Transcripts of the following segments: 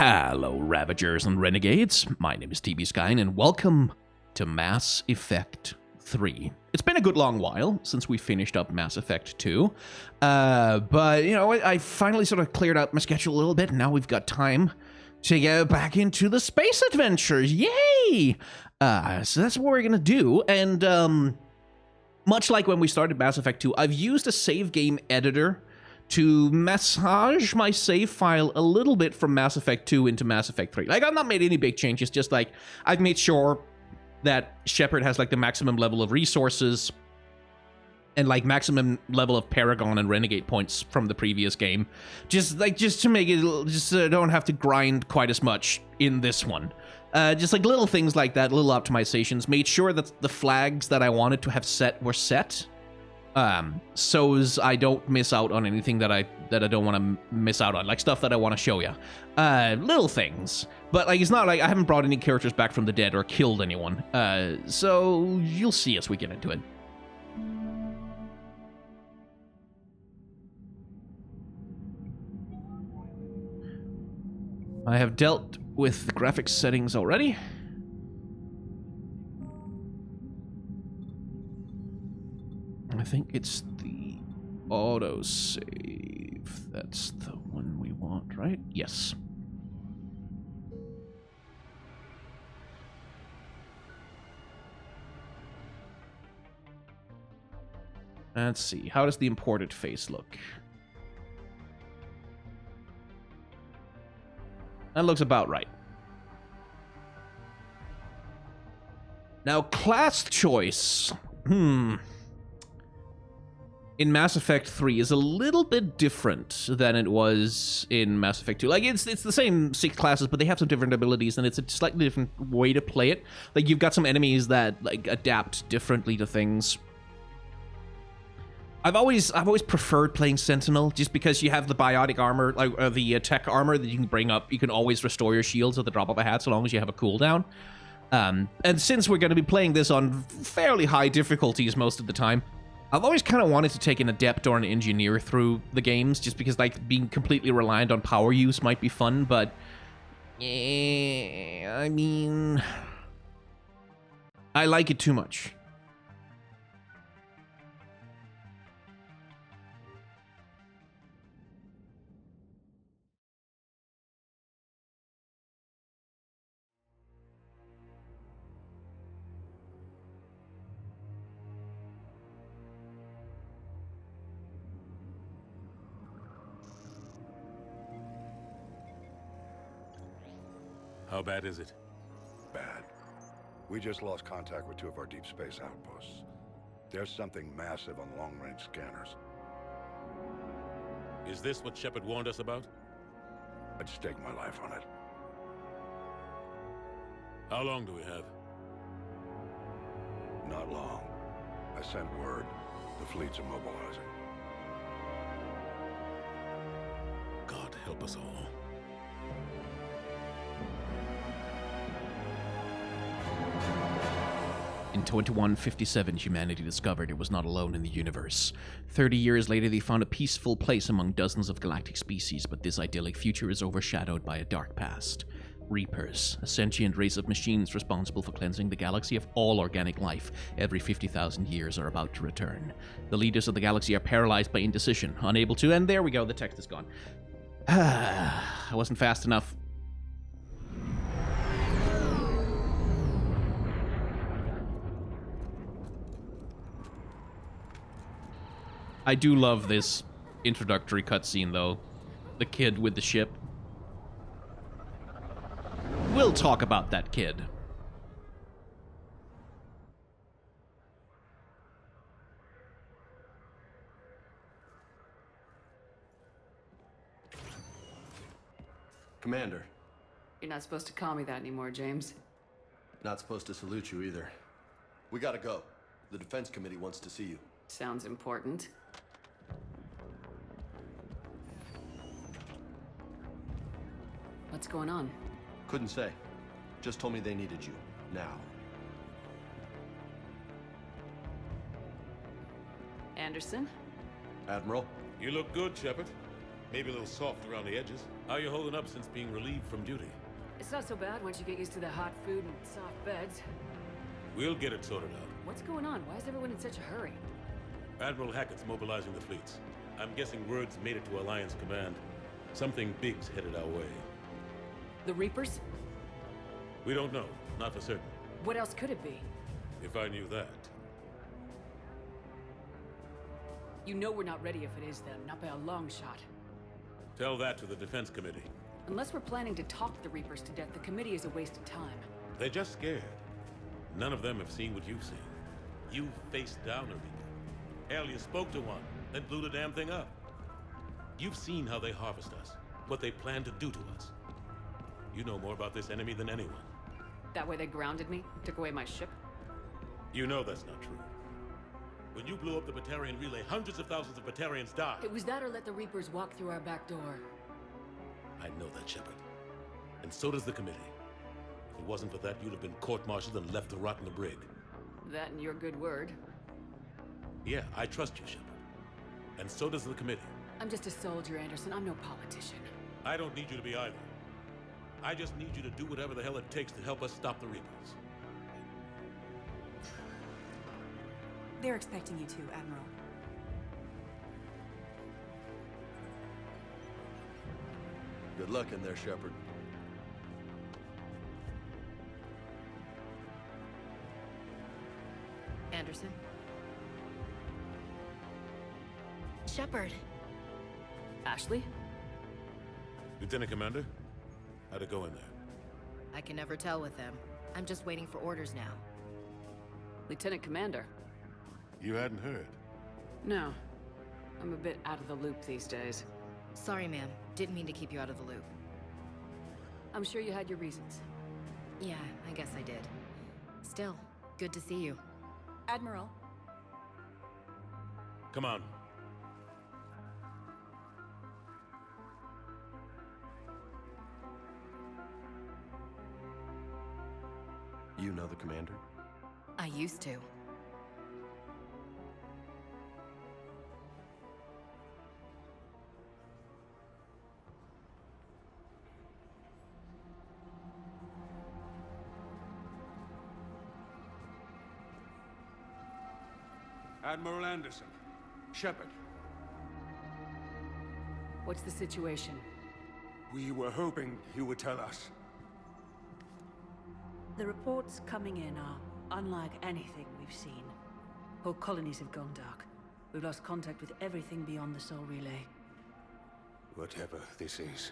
Hello, Ravagers and Renegades. My name is TB Skyen, and welcome to Mass Effect 3. It's been a good long while since we finished up Mass Effect 2, but, you know, I finally sort of cleared out my schedule a little bit, and now we've got time to go back into the space adventures. Yay! So that's what we're gonna do, and, much like when we started Mass Effect 2, I've used a save game editor to massage my save file a little bit from Mass Effect 2 into Mass Effect 3. Like, I've not made any big changes, just like, I've made sure that Shepard has, like, the maximum level of resources and, like, maximum level of Paragon and Renegade points from the previous game. Just to make it, just so I don't have to grind quite as much in this one. Just, like, little things like that, little optimizations. Made sure that the flags that I wanted to have set were set. So as I don't miss out on anything that I don't want to miss out on, like stuff that I want to show you. Little things. But, like, it's not like I haven't brought any characters back from the dead or killed anyone. So you'll see as we get into it. I have dealt with the graphics settings already. I think it's the autosave. That's the one we want, right? Yes. Let's see. How does the imported face look? That looks about right. Now, class choice. In Mass Effect 3 is a little bit different than it was in Mass Effect 2. Like, it's the same 6 classes, but they have some different abilities, and it's a slightly different way to play it. Like, you've got some enemies that, like, adapt differently to things. I've always preferred playing Sentinel, just because you have the biotic armor, like the tech armor that you can bring up. You can always restore your shields at the drop of a hat, so long as you have a cooldown. And since we're going to be playing this on fairly high difficulties most of the time, I've always kind of wanted to take an adept or an engineer through the games, just because, like, being completely reliant on power use might be fun, but I mean, I like it too much. How bad is it? Bad. We just lost contact with 2 of our deep space outposts. There's something massive on long-range scanners. Is this what Shepard warned us about? I'd stake my life on it. How long do we have? Not long. I sent word. The fleets are mobilizing. God help us all. In 2157, humanity discovered it was not alone in the universe. 30 years later, they found a peaceful place among dozens of galactic species, but this idyllic future is overshadowed by a dark past. Reapers, a sentient race of machines responsible for cleansing the galaxy of all organic life every 50,000 years, are about to return. The leaders of the galaxy are paralyzed by indecision, unable to... And there we go, the text is gone. I wasn't fast enough. I do love this introductory cutscene, though. The kid with the ship. We'll talk about that kid. Commander. You're not supposed to call me that anymore, James. Not supposed to salute you either. We gotta go. The Defense Committee wants to see you. Sounds important. What's going on? Couldn't say. Just told me they needed you. Now. Anderson? Admiral? You look good, Shepard. Maybe a little soft around the edges. How you holding up since being relieved from duty? It's not so bad once you get used to the hot food and soft beds. We'll get it sorted out. What's going on? Why is everyone in such a hurry? Admiral Hackett's mobilizing the fleets. I'm guessing word's made it to Alliance Command. Something big's headed our way. The Reapers? We don't know, not for certain. What else could it be? If I knew that. You know we're not ready if it is them, not by a long shot. Tell that to the Defense Committee. Unless we're planning to talk the Reapers to death, the committee is a waste of time. They're just scared. None of them have seen what you've seen. You faced down a Reaper. Hell, you spoke to one, then blew the damn thing up. You've seen how they harvest us, what they plan to do to us. You know more about this enemy than anyone. That way they grounded me, took away my ship. You know that's not true. When you blew up the Batarian relay, hundreds of thousands of Batarians died. It was that or let the Reapers walk through our back door. I know that, Shepard. And so does the committee. If it wasn't for that, you'd have been court-martialed and left to rot in the brig. That and your good word. Yeah, I trust you, Shepard. And so does the committee. I'm just a soldier, Anderson. I'm no politician. I don't need you to be either. I just need you to do whatever the hell it takes to help us stop the Reapers. They're expecting you to, Admiral. Good luck in there, Shepard. Anderson? Shepard. Ashley? Lieutenant Commander, how'd it go in there? I can never tell with them. I'm just waiting for orders now. Lieutenant Commander? You hadn't heard. No. I'm a bit out of the loop these days. Sorry, ma'am. Didn't mean to keep you out of the loop. I'm sure you had your reasons. Yeah, I guess I did. Still, good to see you. Admiral, Come on. You know the commander? I used to. Admiral Anderson. Shepard. What's the situation? We were hoping you would tell us. The reports coming in are unlike anything we've seen. Whole colonies have gone dark. We've lost contact with everything beyond the Sol Relay. Whatever this is,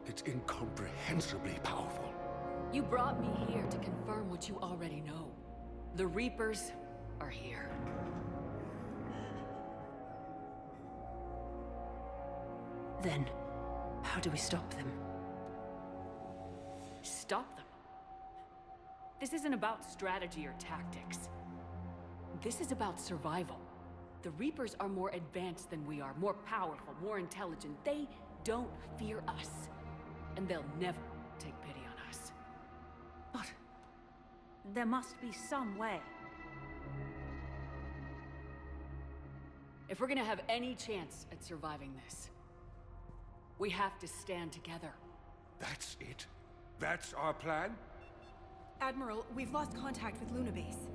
it's incomprehensibly powerful. You brought me here to confirm what you already know. The Reapers are here. Then, how do we stop them? Stop them. This isn't about strategy or tactics. This is about survival. The Reapers are more advanced than we are, more powerful, more intelligent. They don't fear us. And they'll never take pity on us. But there must be some way. If we're gonna have any chance at surviving this, we have to stand together. That's it? That's our plan? Admiral, we've lost contact with Luna Base.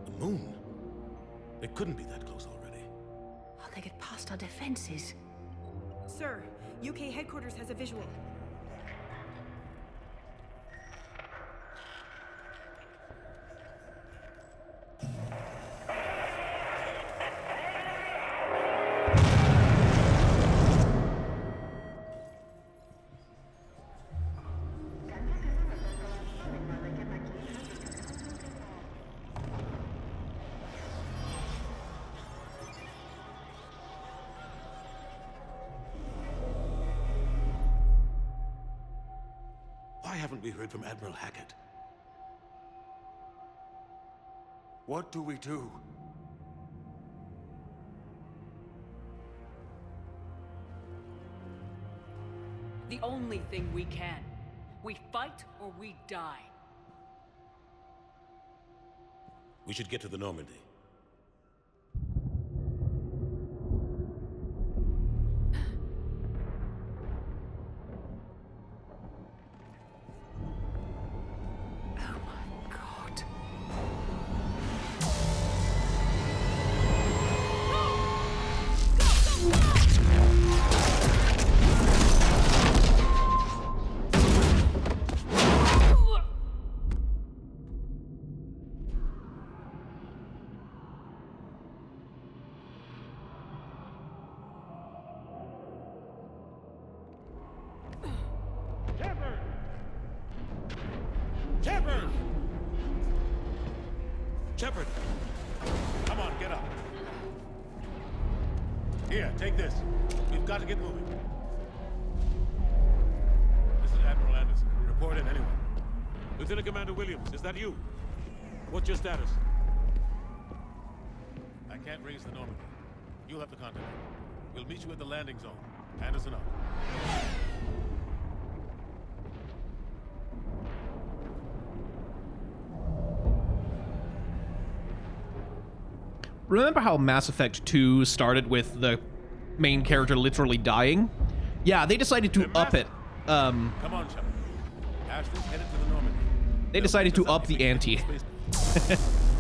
The moon? It couldn't be that close already. How'd they get past our defenses? Sir, UK headquarters has a visual. Why haven't we heard from Admiral Hackett? What do we do? The only thing we can. We fight or we die. We should get to the Normandy. Shepard! Shepard! Come on, get up. Here, take this. We've got to get moving. This is Admiral Anderson. Report in, anyone. Lieutenant Commander Williams, is that you? What's your status? I can't raise the Normandy. You'll have to contact me. We'll meet you at the landing zone. Anderson out. Remember how Mass Effect 2 started with the main character literally dying? Yeah, they decided to up it. Come on, Shepard. Ashley's headed to the Normandy. They decided to up the ante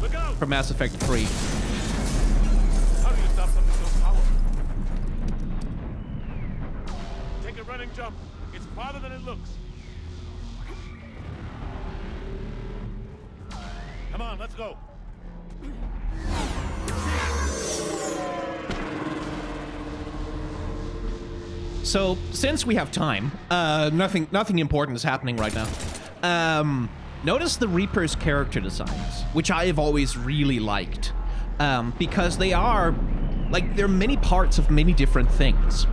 Look out! for Mass Effect 3. How do you stop something so powerful? Take a running jump. It's farther than it looks. Come on, let's go. So, since we have time, nothing important is happening right now. Notice the Reaper's character designs, which I have always really liked, because they are, like, they're many parts of many different things.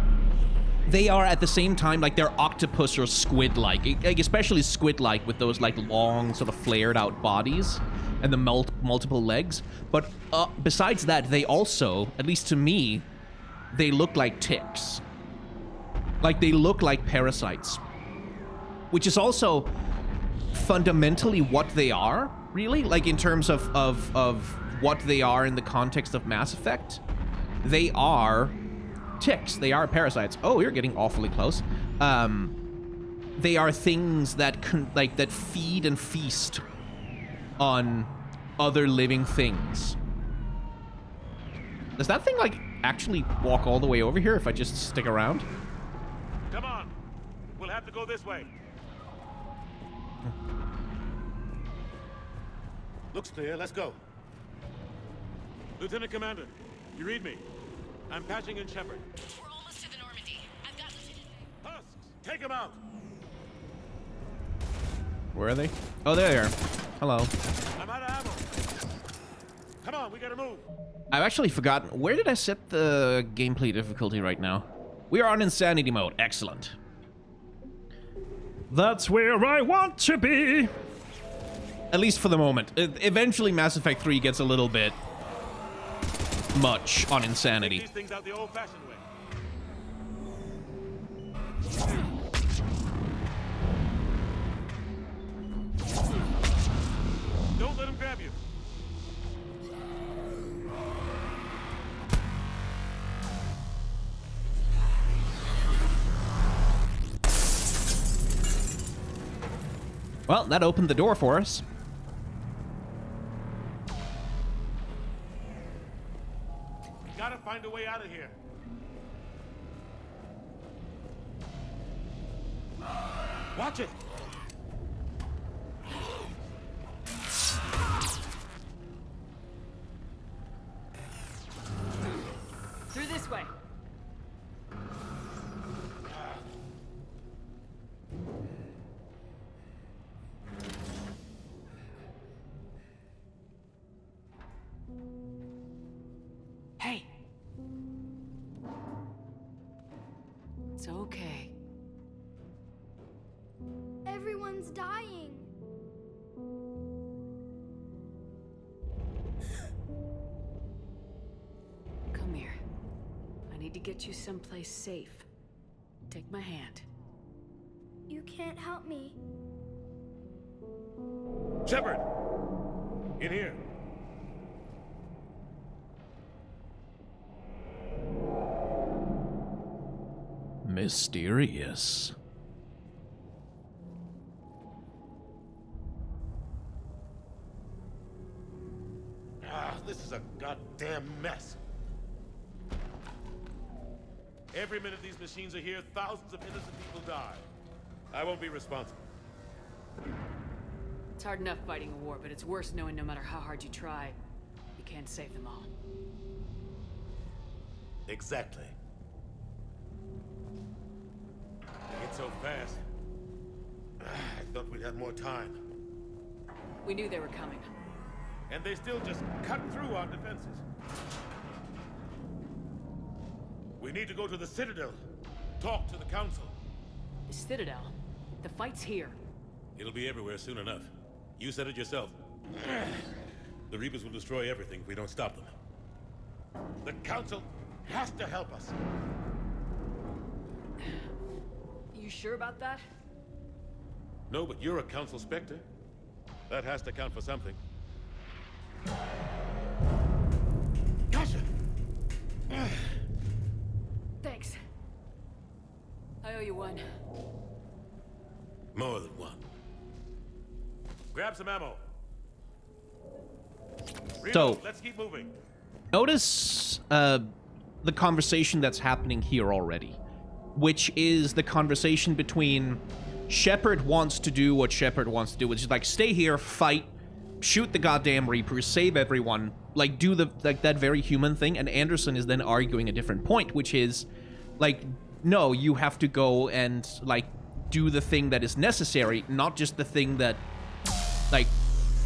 They are at the same time, like, they're octopus or squid-like, like, especially squid-like with those, like, long, sort of flared-out bodies and the multiple legs. But besides that, they also, at least to me, they look like ticks. Like, they look like parasites, which is also fundamentally what they are, really, like, in terms of what they are in the context of Mass Effect. They are ticks. They are parasites. Oh, you're getting awfully close. They are things that that feed and feast on other living things. Does that thing, like, actually walk all the way over here if I just stick around? Come on. We'll have to go this way. Looks clear. Let's go. Lieutenant Commander, you read me? I'm patching in Shepard. We're almost to the Normandy. I've got... Husks, take him out. Where are they? Oh, there they are. Hello. I'm out of ammo. Come on, we gotta move. I've actually forgotten. Where did I set the gameplay difficulty right now? We are on insanity mode. Excellent. That's where I want to be. At least for the moment. Eventually, Mass Effect 3 gets a little bit much on insanity. Take these things out the old-fashioned way. Don't let him grab you. Well, that opened the door for us. Gotta find a way out of here. Watch it. Through this way. Hey. It's okay. Everyone's dying. Come here. I need to get you someplace safe. Take my hand. You can't help me. Shepard! In here. Mysterious. This is a goddamn mess. Every minute these machines are here, thousands of innocent people die. I won't be responsible. It's hard enough fighting a war, but it's worse knowing no matter how hard you try, you can't save them all. Exactly. It's so fast. I thought we'd have more time. We knew they were coming. And they still just cut through our defenses. We need to go to the Citadel. Talk to the Council. The Citadel? The fight's here. It'll be everywhere soon enough. You said it yourself. The Reapers will destroy everything if we don't stop them. The Council has to help us. You sure about that? No, but you're a Council Spectre. That has to count for something. Gotcha! Thanks. I owe you one. More than one. Grab some ammo. So, let's keep moving. Notice the conversation that's happening here already, which is the conversation between Shepard wants to do what Shepard wants to do, which is like stay here, fight, shoot the goddamn Reapers, save everyone, like do the that very human thing, and Anderson is then arguing a different point, which is like, no, you have to go and like do the thing that is necessary, not just the thing that like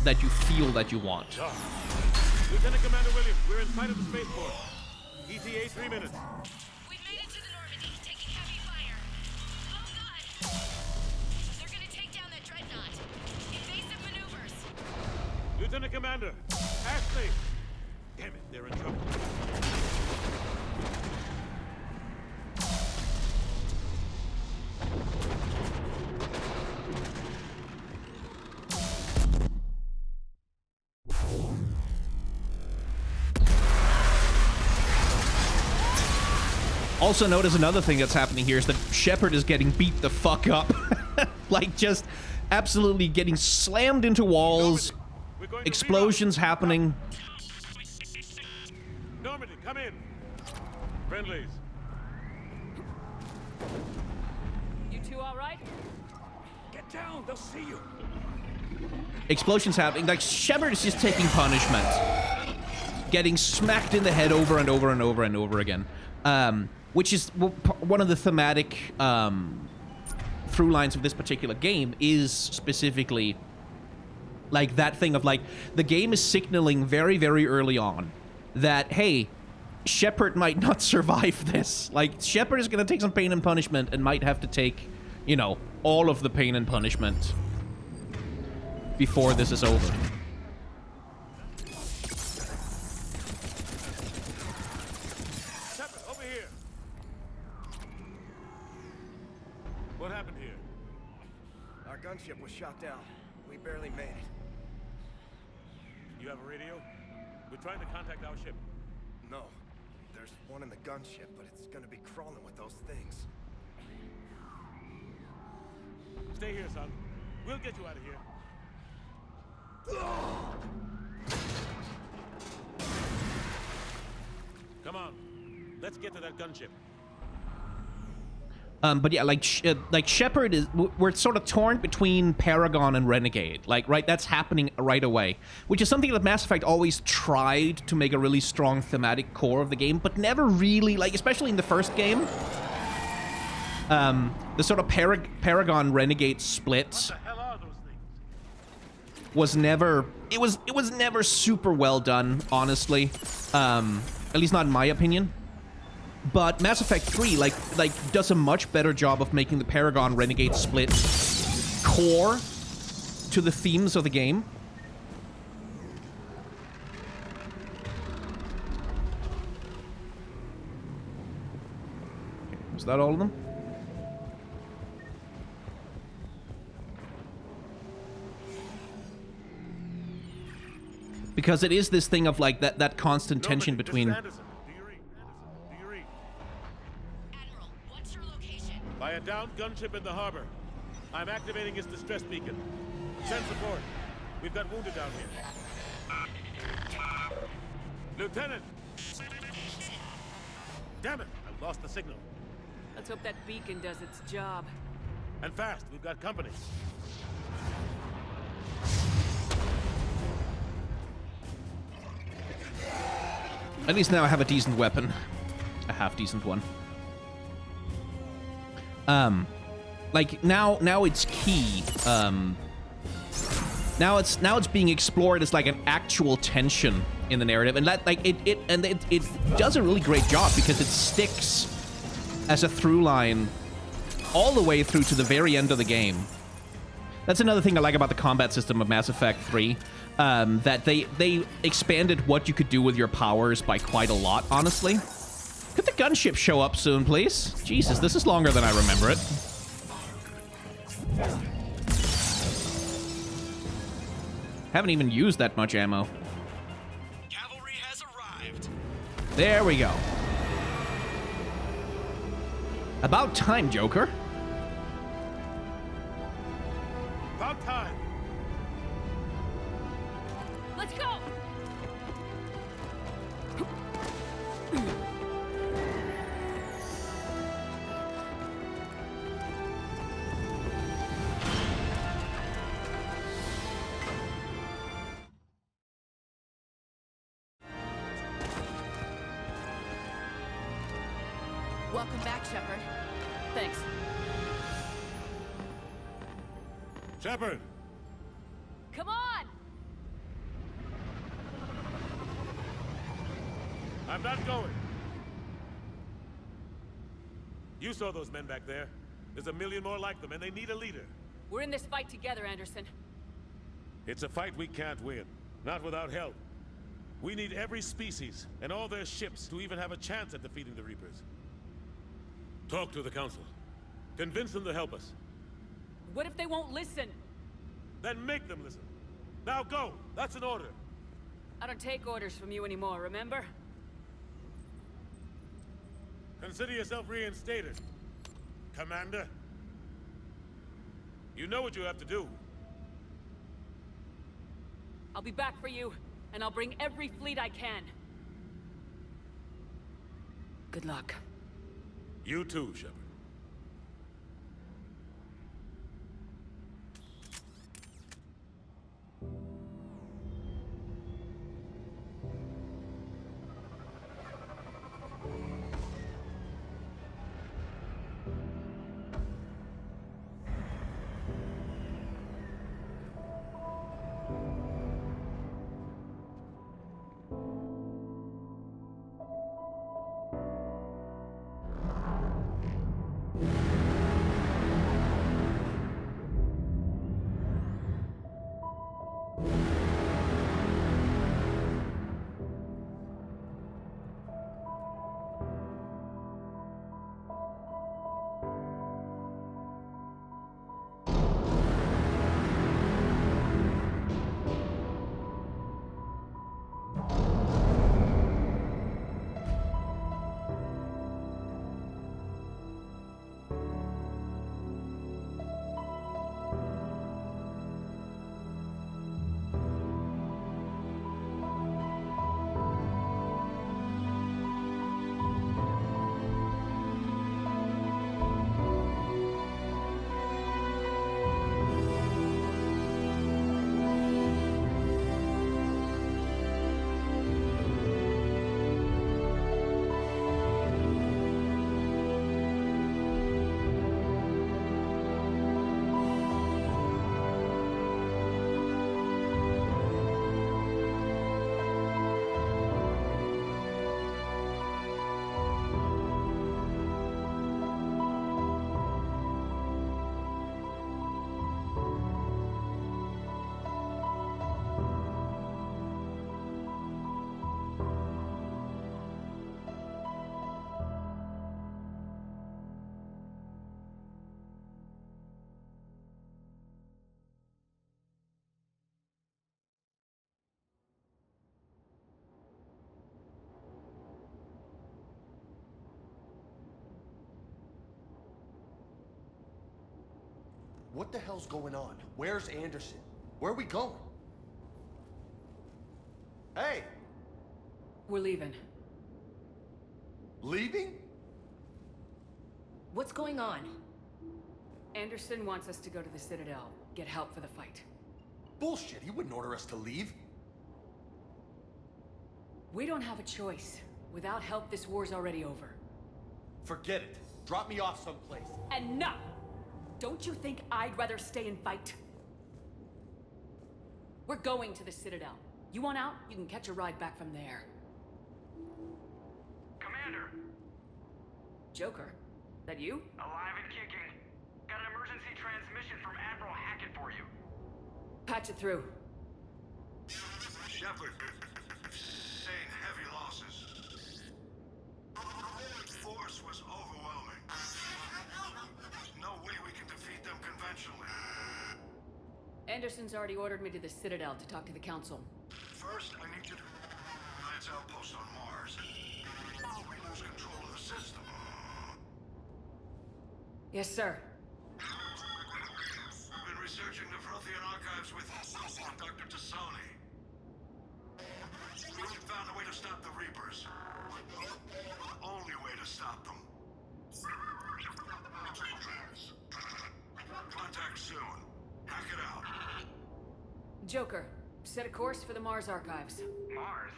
that you feel that you want. Lieutenant Commander Williams, we're in sight of the spaceport. ETA 3 minutes. We've made it to the Normandy, taking heavy fire. Oh god! They're gonna take down that dreadnought. Invasive maneuvers. Lieutenant Commander, Ashley! Damn it, they're in trouble. Also notice another thing that's happening here is that Shepard is getting beat the fuck up. Like, just absolutely getting slammed into walls, explosions happening. Normandy, come in. Friendlies. You two all right? Get down, they'll see you. Explosions happening. Like, Shepard is just taking punishment. Getting smacked in the head over and over and over and over again. Which is one of the thematic through lines of this particular game, is specifically like that thing of like the game is signaling very, very early on that, hey, Shepard might not survive this. Like, Shepard is going to take some pain and punishment and might have to take, you know, all of the pain and punishment before this is over. What happened here? Our gunship was shot down. We barely made it. You have a radio? We're trying to contact our ship. No. There's one in the gunship, but it's gonna be crawling with those things. Stay here, son. We'll get you out of here. Come on. Let's get to that gunship. But yeah, like Shepard is, we're sort of torn between Paragon and Renegade. Like, right, that's happening right away, which is something that Mass Effect always tried to make a really strong thematic core of the game, but never really, like, especially in the first game, the sort of Paragon Renegade split What the hell are those things? was never, it was never super well done, honestly. At least not in my opinion. But Mass Effect 3, like does a much better job of making the Paragon Renegade split core to the themes of the game. Okay, was that all of them? Because it is this thing of like that constant tension between. By a downed gunship in the harbor. I'm activating its distress beacon. Send support. We've got wounded down here. Lieutenant! Damn it! I've lost the signal. Let's hope that beacon does its job. And fast. We've got company. At least now I have a decent weapon. A half-decent one. Like, now it's key, Now it's being explored as like an actual tension in the narrative, and that like it does a really great job because it sticks as a through line all the way through to the very end of the game. That's another thing I like about the combat system of Mass Effect 3, that they expanded what you could do with your powers by quite a lot, honestly. Could the gunship show up soon, please? Jesus, this is longer than I remember it. Haven't even used that much ammo. Cavalry has arrived. There we go. About time, Joker. About time. Let's go! Welcome back, Shepard. Thanks. Shepard! Come on! I'm not going. You saw those men back there. There's a million more like them, and they need a leader. We're in this fight together, Anderson. It's a fight we can't win. Not without help. We need every species and all their ships to even have a chance at defeating the Reapers. Talk to the Council. Convince them to help us. What if they won't listen? Then make them listen. Now go! That's an order. I don't take orders from you anymore, remember? Consider yourself reinstated, Commander. You know what you have to do. I'll be back for you, and I'll bring every fleet I can. Good luck. You too, Shepard. What the hell's going on? Where's Anderson? Where are we going? Hey! We're leaving. Leaving? What's going on? Anderson wants us to go to the Citadel, get help for the fight. Bullshit, he wouldn't order us to leave. We don't have a choice. Without help, this war's already over. Forget it. Drop me off someplace. Enough! Don't you think I'd rather stay and fight? We're going to the Citadel. You want out? You can catch a ride back from there. Commander, Joker, that you? alive and kicking. Got an emergency transmission from Admiral Hackett for you. Patch it through. Shepard, sustained heavy losses. The force was overwhelming. There's no way we can defeat them conventionally. Anderson's already ordered me to the Citadel to talk to the Council. First, I need you to Alliance outpost on Mars. We lose control of the system. Yes, sir. We've been researching the Prothean archives with Dr. Tassoni. We found a way to stop the Reapers. The only way to stop them. Contact soon. Hack it out. Joker, set a course for the Mars archives. Mars.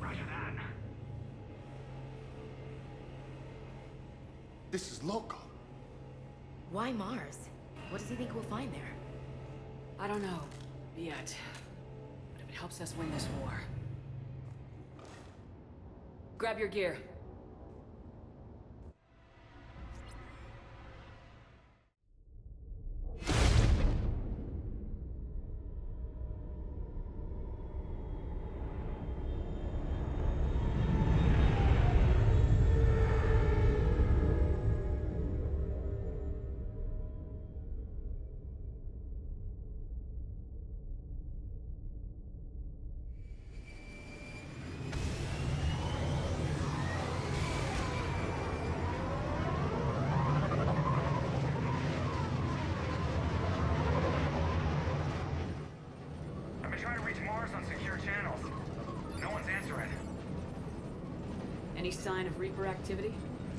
Roger that. This is local. Why Mars? What does he think we'll find there? I don't know. Yet. But if it helps us win this war. Grab your gear. I've been trying to reach Mars on secure channels. No one's answering. Any sign of Reaper activity?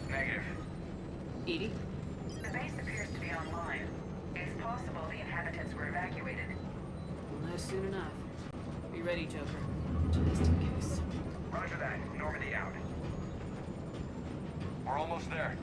Negative. Edie? The base appears to be online. It's possible the inhabitants were evacuated. We'll know soon enough. Be ready, Joker. Just in case. Roger that. Normandy out. We're almost there.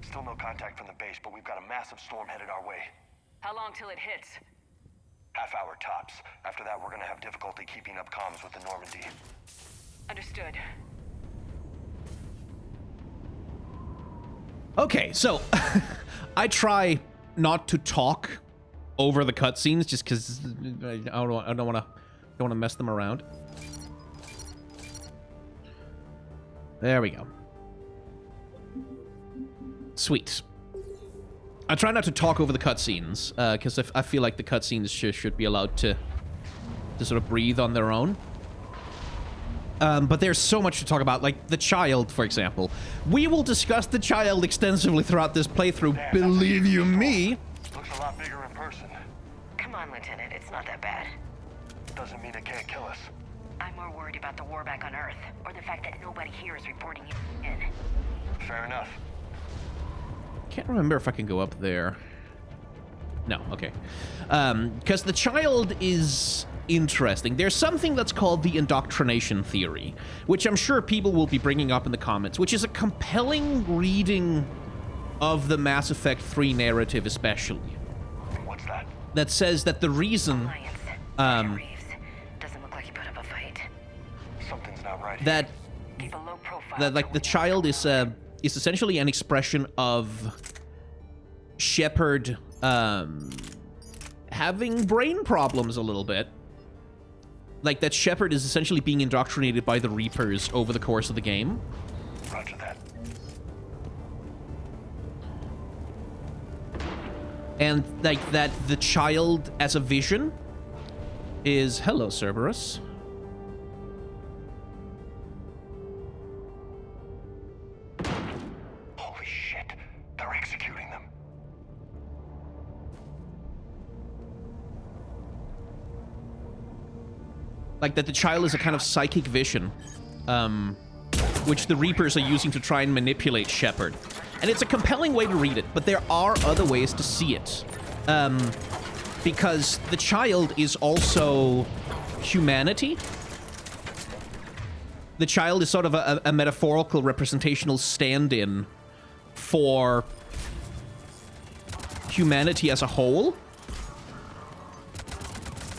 Still no contact from the base, but we've got a massive storm headed our way. How long till it hits? Half hour tops. After that, we're gonna have difficulty keeping up comms with the Normandy. Understood. Okay, so I try not to talk over the cutscenes just because I don't want to mess them around. There we go. Sweet. I try not to talk over the cutscenes because I feel like the cutscenes should be allowed to sort of breathe on their own. But there's so much to talk about, like the child, for example. We will discuss the child extensively throughout this playthrough, believe you me. Looks a lot bigger in person. Come on, Lieutenant. It's not that bad. Doesn't mean it can't kill us. I'm more worried about the war back on Earth, or the fact that nobody here is reporting it in. Fair enough. Can't remember if I can go up there. No, okay. Because the child is interesting. There's something that's called the indoctrination theory, which I'm sure people will be bringing up in the comments, which is a compelling reading of the Mass Effect 3 narrative especially. What's that? That says that the reason... Doesn't look like he put up a fight. Something's not right. That... Keep a low profile. That, like, the child is essentially an expression of Shepard having brain problems a little bit. Like, that Shepard is essentially being indoctrinated by the Reapers over the course of the game. Roger that. And, like, that the child as a vision is... Hello, Cerberus. Holy shit. They're executing them. Like that the child is a kind of psychic vision, which the Reapers are using to try and manipulate Shepard. And it's a compelling way to read it, but there are other ways to see it. Because the child is also humanity. The child is sort of a metaphorical representational stand-in for humanity as a whole.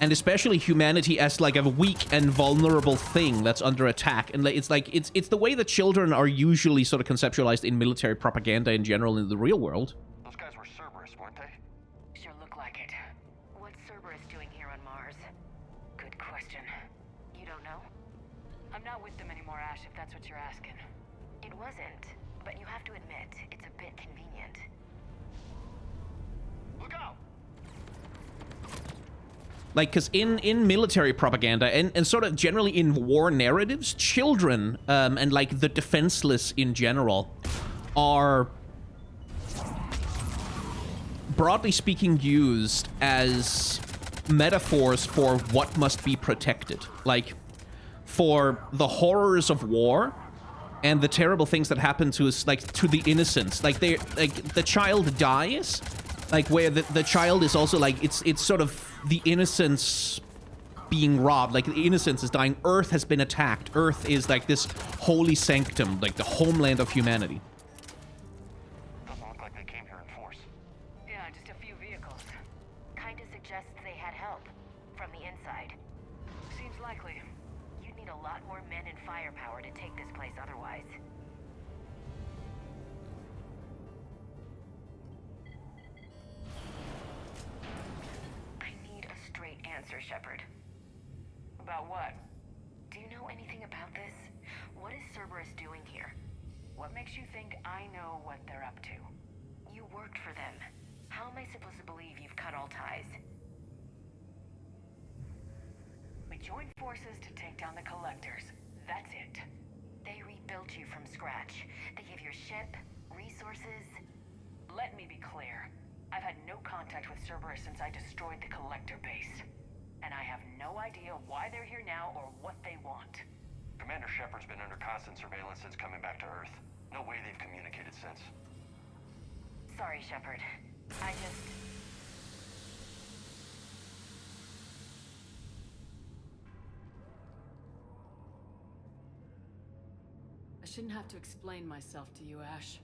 And especially humanity as like a weak and vulnerable thing that's under attack. And it's like, it's the way that children are usually sort of conceptualized in military propaganda in general in the real world. Those guys were Cerberus, weren't they? Sure look like it. What's Cerberus doing here on Mars? Good question. You don't know? I'm not with them anymore, Ash, if that's what you're asking. It wasn't, but you have to admit, it's a bit convenient. Look out! Like, because in military propaganda and sort of generally in war narratives, children and, like, the defenseless in general are, broadly speaking, used as metaphors for what must be protected. Like, for the horrors of war and the terrible things that happen to us, like, to the innocents. Like, the child dies, like, where the child is also, like, it's sort of the innocence being robbed. Like, the innocence is dying. Earth has been attacked. Earth is, like, this holy sanctum, like, the homeland of humanity. Doesn't look like they came here in force. Yeah, just a few vehicles. Kinda suggests they had help. From the inside. Seems likely. You'd need a lot more men and firepower to take this place otherwise. I need a straight answer, Shepard. About what? Do you know anything about this? What is Cerberus doing here? What makes you think I know what they're up to? You worked for them. How am I supposed to believe you've cut all ties? We joined forces to take down the Collectors. That's it. They rebuilt you from scratch. They gave your ship, resources. Let me be clear. I've had no contact with Cerberus since I destroyed the Collector base. And I have no idea why they're here now or what they want. Commander Shepard's been under constant surveillance since coming back to Earth. No way they've communicated since. Sorry, Shepard. I just... I shouldn't have to explain myself to you, Ash.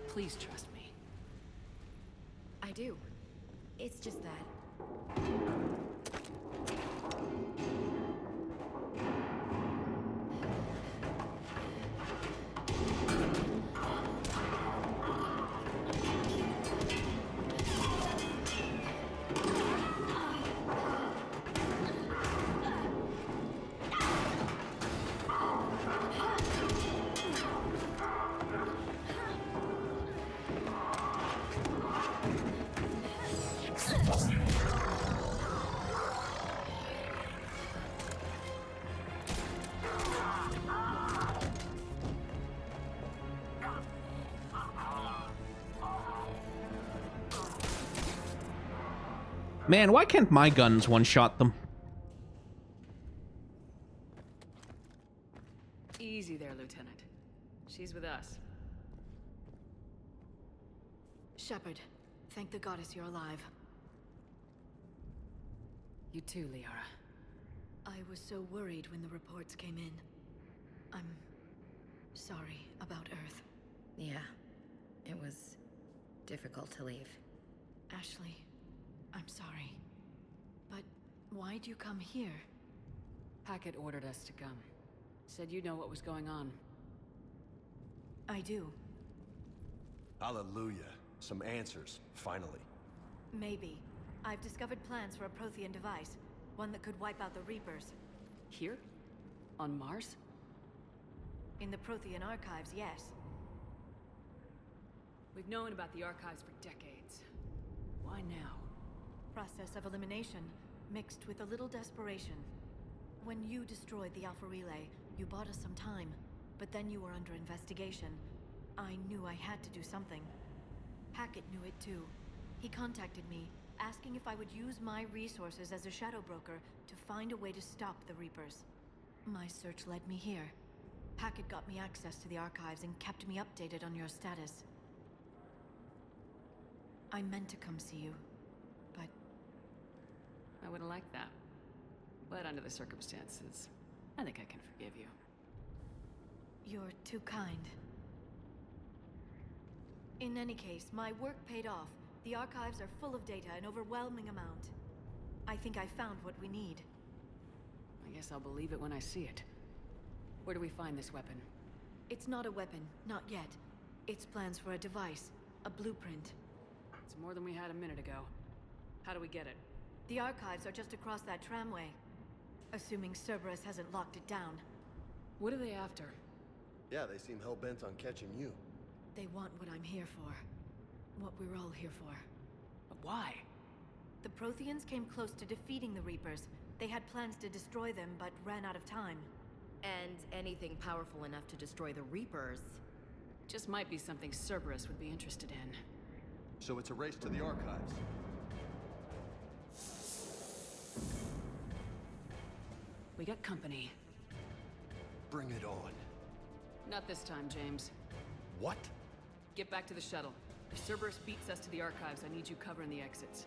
Please trust me. I do. It's just that... Man, why can't my guns one-shot them? Easy there, Lieutenant. She's with us. Shepard, thank the goddess you're alive. You too, Liara. I was so worried when the reports came in. I'm sorry about Earth. Yeah, it was difficult to leave. Ashley, I'm sorry. But why'd you come here? Hackett ordered us to come. Said you know what was going on. I do. Hallelujah. Some answers, finally. Maybe. I've discovered plans for a Prothean device. One that could wipe out the Reapers. Here? On Mars? In the Prothean archives, yes. We've known about the archives for decades. Why now? Process of elimination, mixed with a little desperation. When you destroyed the Alpha Relay, you bought us some time. but then you were under investigation. I knew I had to do something. Hackett knew it too. He contacted me, asking if I would use my resources as a shadow broker to find a way to stop the Reapers. My search led me here. Hackett got me access to the archives and kept me updated on your status. I meant to come see you, but... I would have liked that. But under the circumstances, I think I can forgive you. You're too kind. In any case, my work paid off. The archives are full of data, an overwhelming amount. I think I found what we need. I guess I'll believe it when I see it. Where do we find this weapon? It's not a weapon, not yet. It's plans for a device, a blueprint. It's more than we had a minute ago. How do we get it? The archives are just across that tramway. Assuming Cerberus hasn't locked it down. What are they after? Yeah, they seem hell-bent on catching you. They want what I'm here for. What we're all here for. But why? The Protheans came close to defeating the Reapers. They had plans to destroy them, but ran out of time. And anything powerful enough to destroy the Reapers. Just might be something Cerberus would be interested in. So it's a race to the archives. We got company. Bring it on. Not this time, James. What? Get back to the shuttle. If Cerberus beats us to the archives, I need you covering the exits.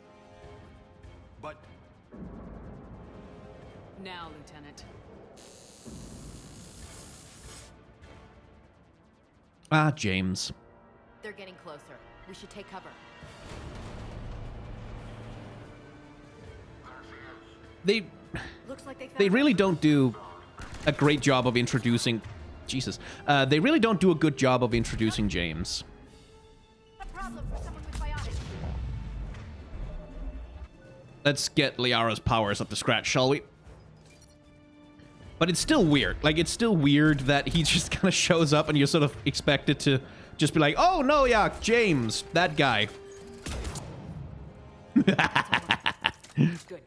But... Now, Lieutenant. Ah, James. They're getting closer. We should take cover. They Looks like they really don't do a great job of introducing... Jesus. They really don't do a good job of introducing James. A problem for someone with biotics. Let's get Liara's powers up to scratch, shall we? But it's still weird. Like, it's still weird that he just kind of shows up and you're sort of expected to just be like, oh, no, yeah, James, that guy. Good.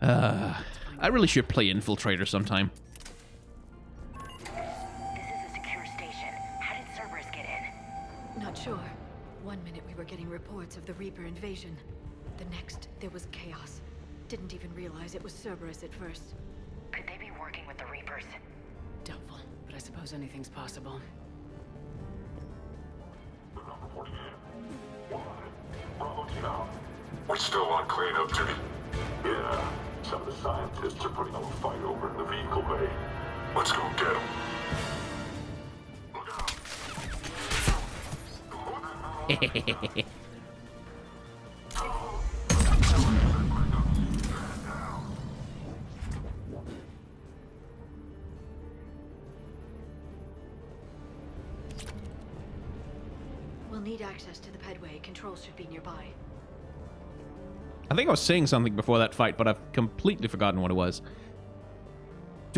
I really should play Infiltrator sometime. This is a secure station. How did Cerberus get in? Not sure. One minute we were getting reports of the Reaper invasion. The next, there was chaos. Didn't even realize it was Cerberus at first. Could they be working with the Reapers? Doubtful, but I suppose anything's possible. Number 48. Bravo Town. We still on cleanup duty? Yeah. Some of the scientists are putting up a fight over in the vehicle bay. Let's go get them. Look out. We'll need access to the pedway. Controls should be nearby. I think I was saying something before that fight, but I've completely forgotten what it was.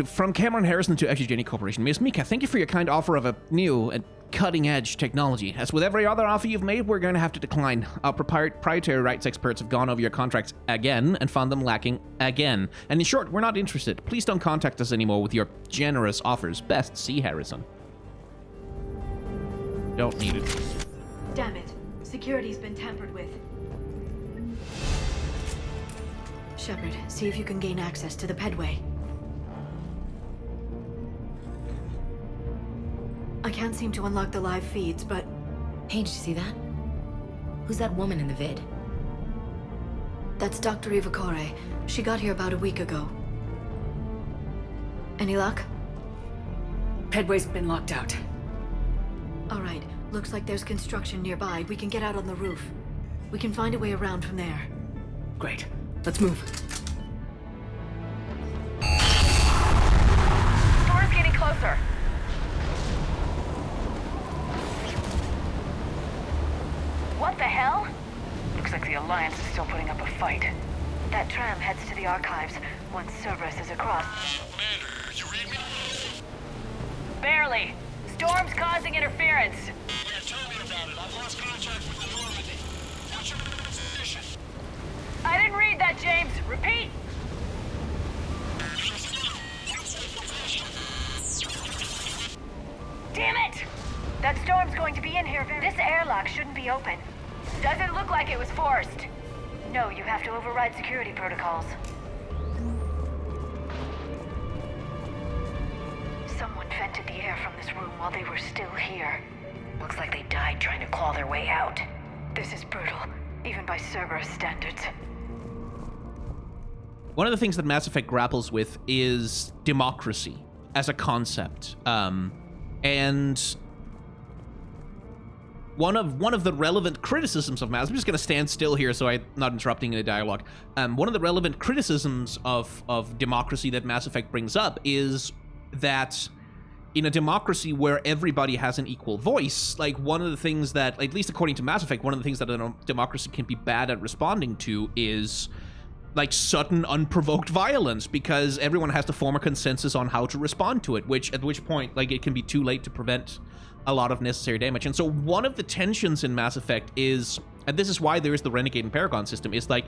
From Cameron Harrison to Exogeny Corporation. Ms. Mika, thank you for your kind offer of a new and cutting-edge technology. As with every other offer you've made, we're going to have to decline. Our proprietary rights experts have gone over your contracts again and found them lacking again. And in short, we're not interested. Please don't contact us anymore with your generous offers. Best, C. Harrison. Don't need it. Damn it. Security's been tampered with. Shepard, see if you can gain access to the pedway. I can't seem to unlock the live feeds, but... Hey, did you see that? Who's that woman in the vid? That's Dr. Eva Corey. She got here about a week ago. Any luck? Pedway's been locked out. All right. Looks like there's construction nearby. We can get out on the roof. We can find a way around from there. Great. Let's move. Storm's getting closer. What the hell? Looks like the Alliance is still putting up a fight. That tram heads to the archives once Cerberus is across. Commander, you read me? Barely. Storm's causing interference. Yeah, tell me about it. I've lost contact with the Normandy. What's your position? I didn't read that, James. Repeat. storm's going to be in here very... This airlock shouldn't be open. Doesn't look like it was forced. No, you have to override security protocols. Someone vented the air from this room while they were still here. Looks like they died trying to claw their way out. This is brutal, even by Cerberus standards. One of the things that Mass Effect grapples with is democracy as a concept. And one of the relevant criticisms of Mass... I'm just going to stand still here so I'm not interrupting the dialogue. One of the relevant criticisms of democracy that Mass Effect brings up is that in a democracy where everybody has an equal voice, like one of the things that, at least according to Mass Effect, one of the things that a democracy can be bad at responding to is like sudden unprovoked violence, because everyone has to form a consensus on how to respond to it, at which point like it can be too late to prevent a lot of necessary damage. And so one of the tensions in Mass Effect is, and this is why there is the Renegade and Paragon system, is like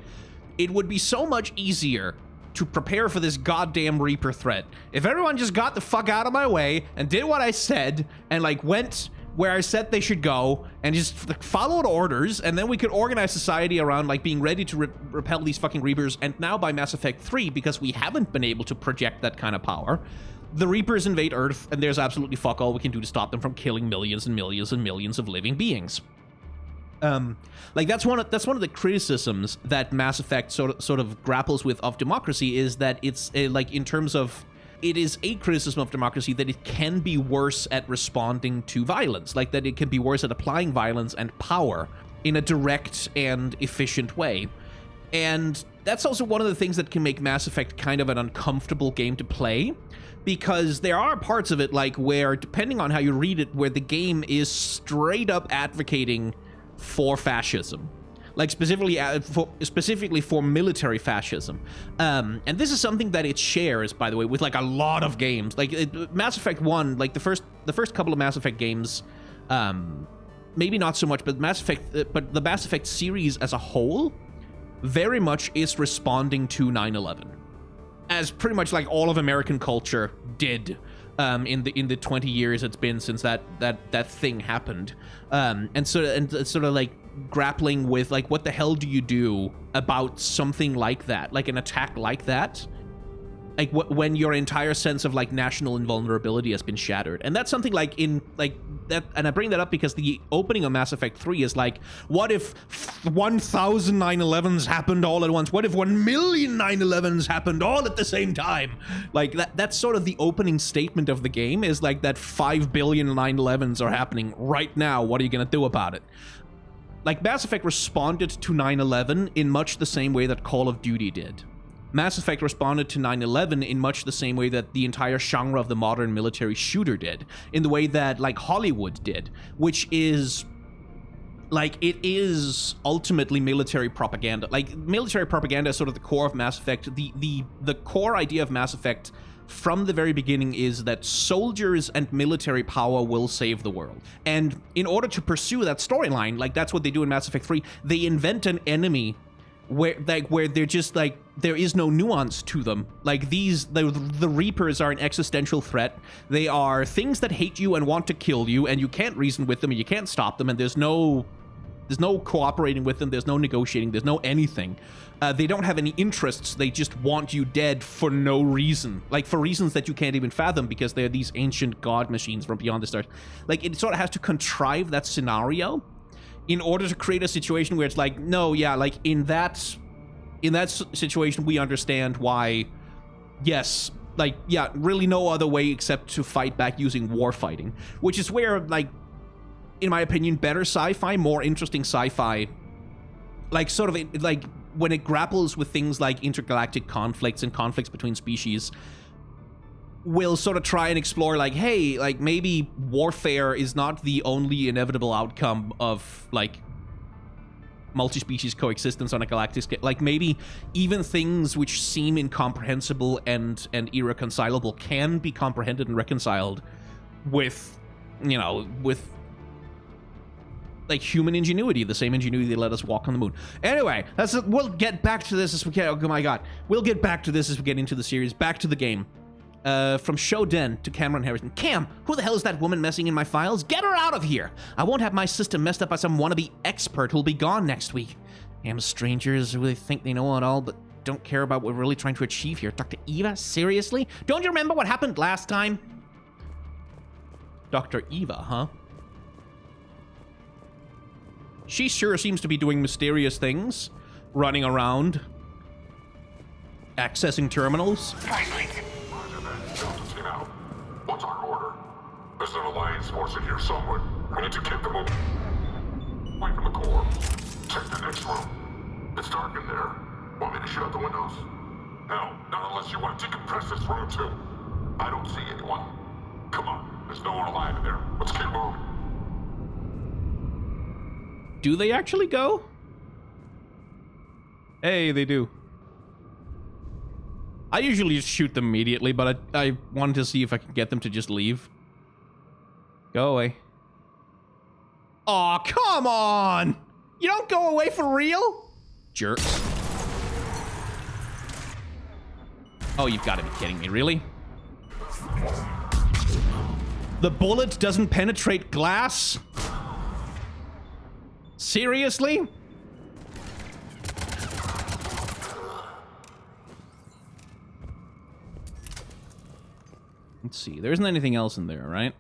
it would be so much easier to prepare for this goddamn Reaper threat if everyone just got the fuck out of my way and did what I said and like went where I said they should go and just followed orders, and then we could organize society around like being ready to repel these fucking Reapers. And now by Mass Effect 3, because we haven't been able to project that kind of power, the Reapers invade Earth and there's absolutely fuck all we can do to stop them from killing millions and millions and millions of living beings. Like that's one of the criticisms that Mass Effect sort of grapples with of democracy, is that it's like in terms of, it is a criticism of democracy that it can be worse at responding to violence, like that it can be worse at applying violence and power in a direct and efficient way. And that's also one of the things that can make Mass Effect kind of an uncomfortable game to play, because there are parts of it, like where, depending on how you read it, where the game is straight up advocating for fascism, like specifically for military fascism. And this is something that it shares, by the way, with like a lot of games. Like Mass Effect 1, like the first couple of Mass Effect games, maybe not so much, but the Mass Effect series as a whole very much is responding to 9/11, as pretty much like all of American culture did in the 20 years it's been since that thing happened. And sort of like grappling with like, what the hell do you do about something like that, like an attack like that, like when your entire sense of like national invulnerability has been shattered. And that's something like in like that, and I bring that up because the opening of Mass Effect 3 is like, what if 1,000 9/11s happened all at once? What if 1 million 9/11s happened all at the same time? Like that's sort of the opening statement of the game, is like that 5 billion 9/11s are happening right now. What are you gonna do about it? Like Mass Effect responded to 9/11 in much the same way that Call of Duty did. Mass Effect responded to 9/11 in much the same way that the entire genre of the modern military shooter did, in the way that like Hollywood did, which is like, it is ultimately military propaganda. Like military propaganda is sort of the core of Mass Effect. The core idea of Mass Effect from the very beginning is that soldiers and military power will save the world. And in order to pursue that storyline, like that's what they do in Mass Effect 3, they invent an enemy where they're just like, there is no nuance to them. Like the Reapers are an existential threat. They are things that hate you and want to kill you, and you can't reason with them and you can't stop them, and there's no cooperating with them, there's no negotiating, there's no anything. They don't have any interests, they just want you dead for no reason. Like for reasons that you can't even fathom, because they're these ancient god machines from beyond the stars. Like it sort of has to contrive that scenario in order to create a situation where it's like, no, yeah, like in that situation we understand why, yes, like, yeah, really no other way except to fight back using warfighting. Which is where, like, in my opinion, better sci-fi, more interesting sci-fi, like sort of like when it grapples with things like intergalactic conflicts and conflicts between species, will sort of try and explore like, hey, like maybe warfare is not the only inevitable outcome of like multi-species coexistence on a galactic scale. Like maybe even things which seem incomprehensible and irreconcilable can be comprehended and reconciled with, you know, with like human ingenuity, the same ingenuity that let us walk on the moon. Anyway, we'll get back to this as we get. Oh my god, we'll get back to this as we get into the series. Back to the game. From Shoden to Cameron Harrison. Cam, who the hell is that woman messing in my files? Get her out of here! I won't have my system messed up by some wannabe expert who'll be gone next week. Damn strangers who really think they know it all, but don't care about what we're really trying to achieve here. Dr. Eva? Seriously? Don't you remember what happened last time? Dr. Eva, huh? She sure seems to be doing mysterious things. Running around. Accessing terminals. What's our order? There's an Alliance force in here somewhere. We need to keep them away from the core. Check the next room. It's dark in there. Want me to shut out the windows? No, not unless you want to decompress this room too. I don't see anyone. Come on, there's no one alive in there. Let's keep moving. Do they actually go? Hey, they do. I usually just shoot them immediately, but I wanted to see if I could get them to just leave. Go away. Aw, come on! You don't go away for real? Jerks. Oh, you've got to be kidding me, really? The bullet doesn't penetrate glass? Seriously? Let's see. There isn't anything else in there, right?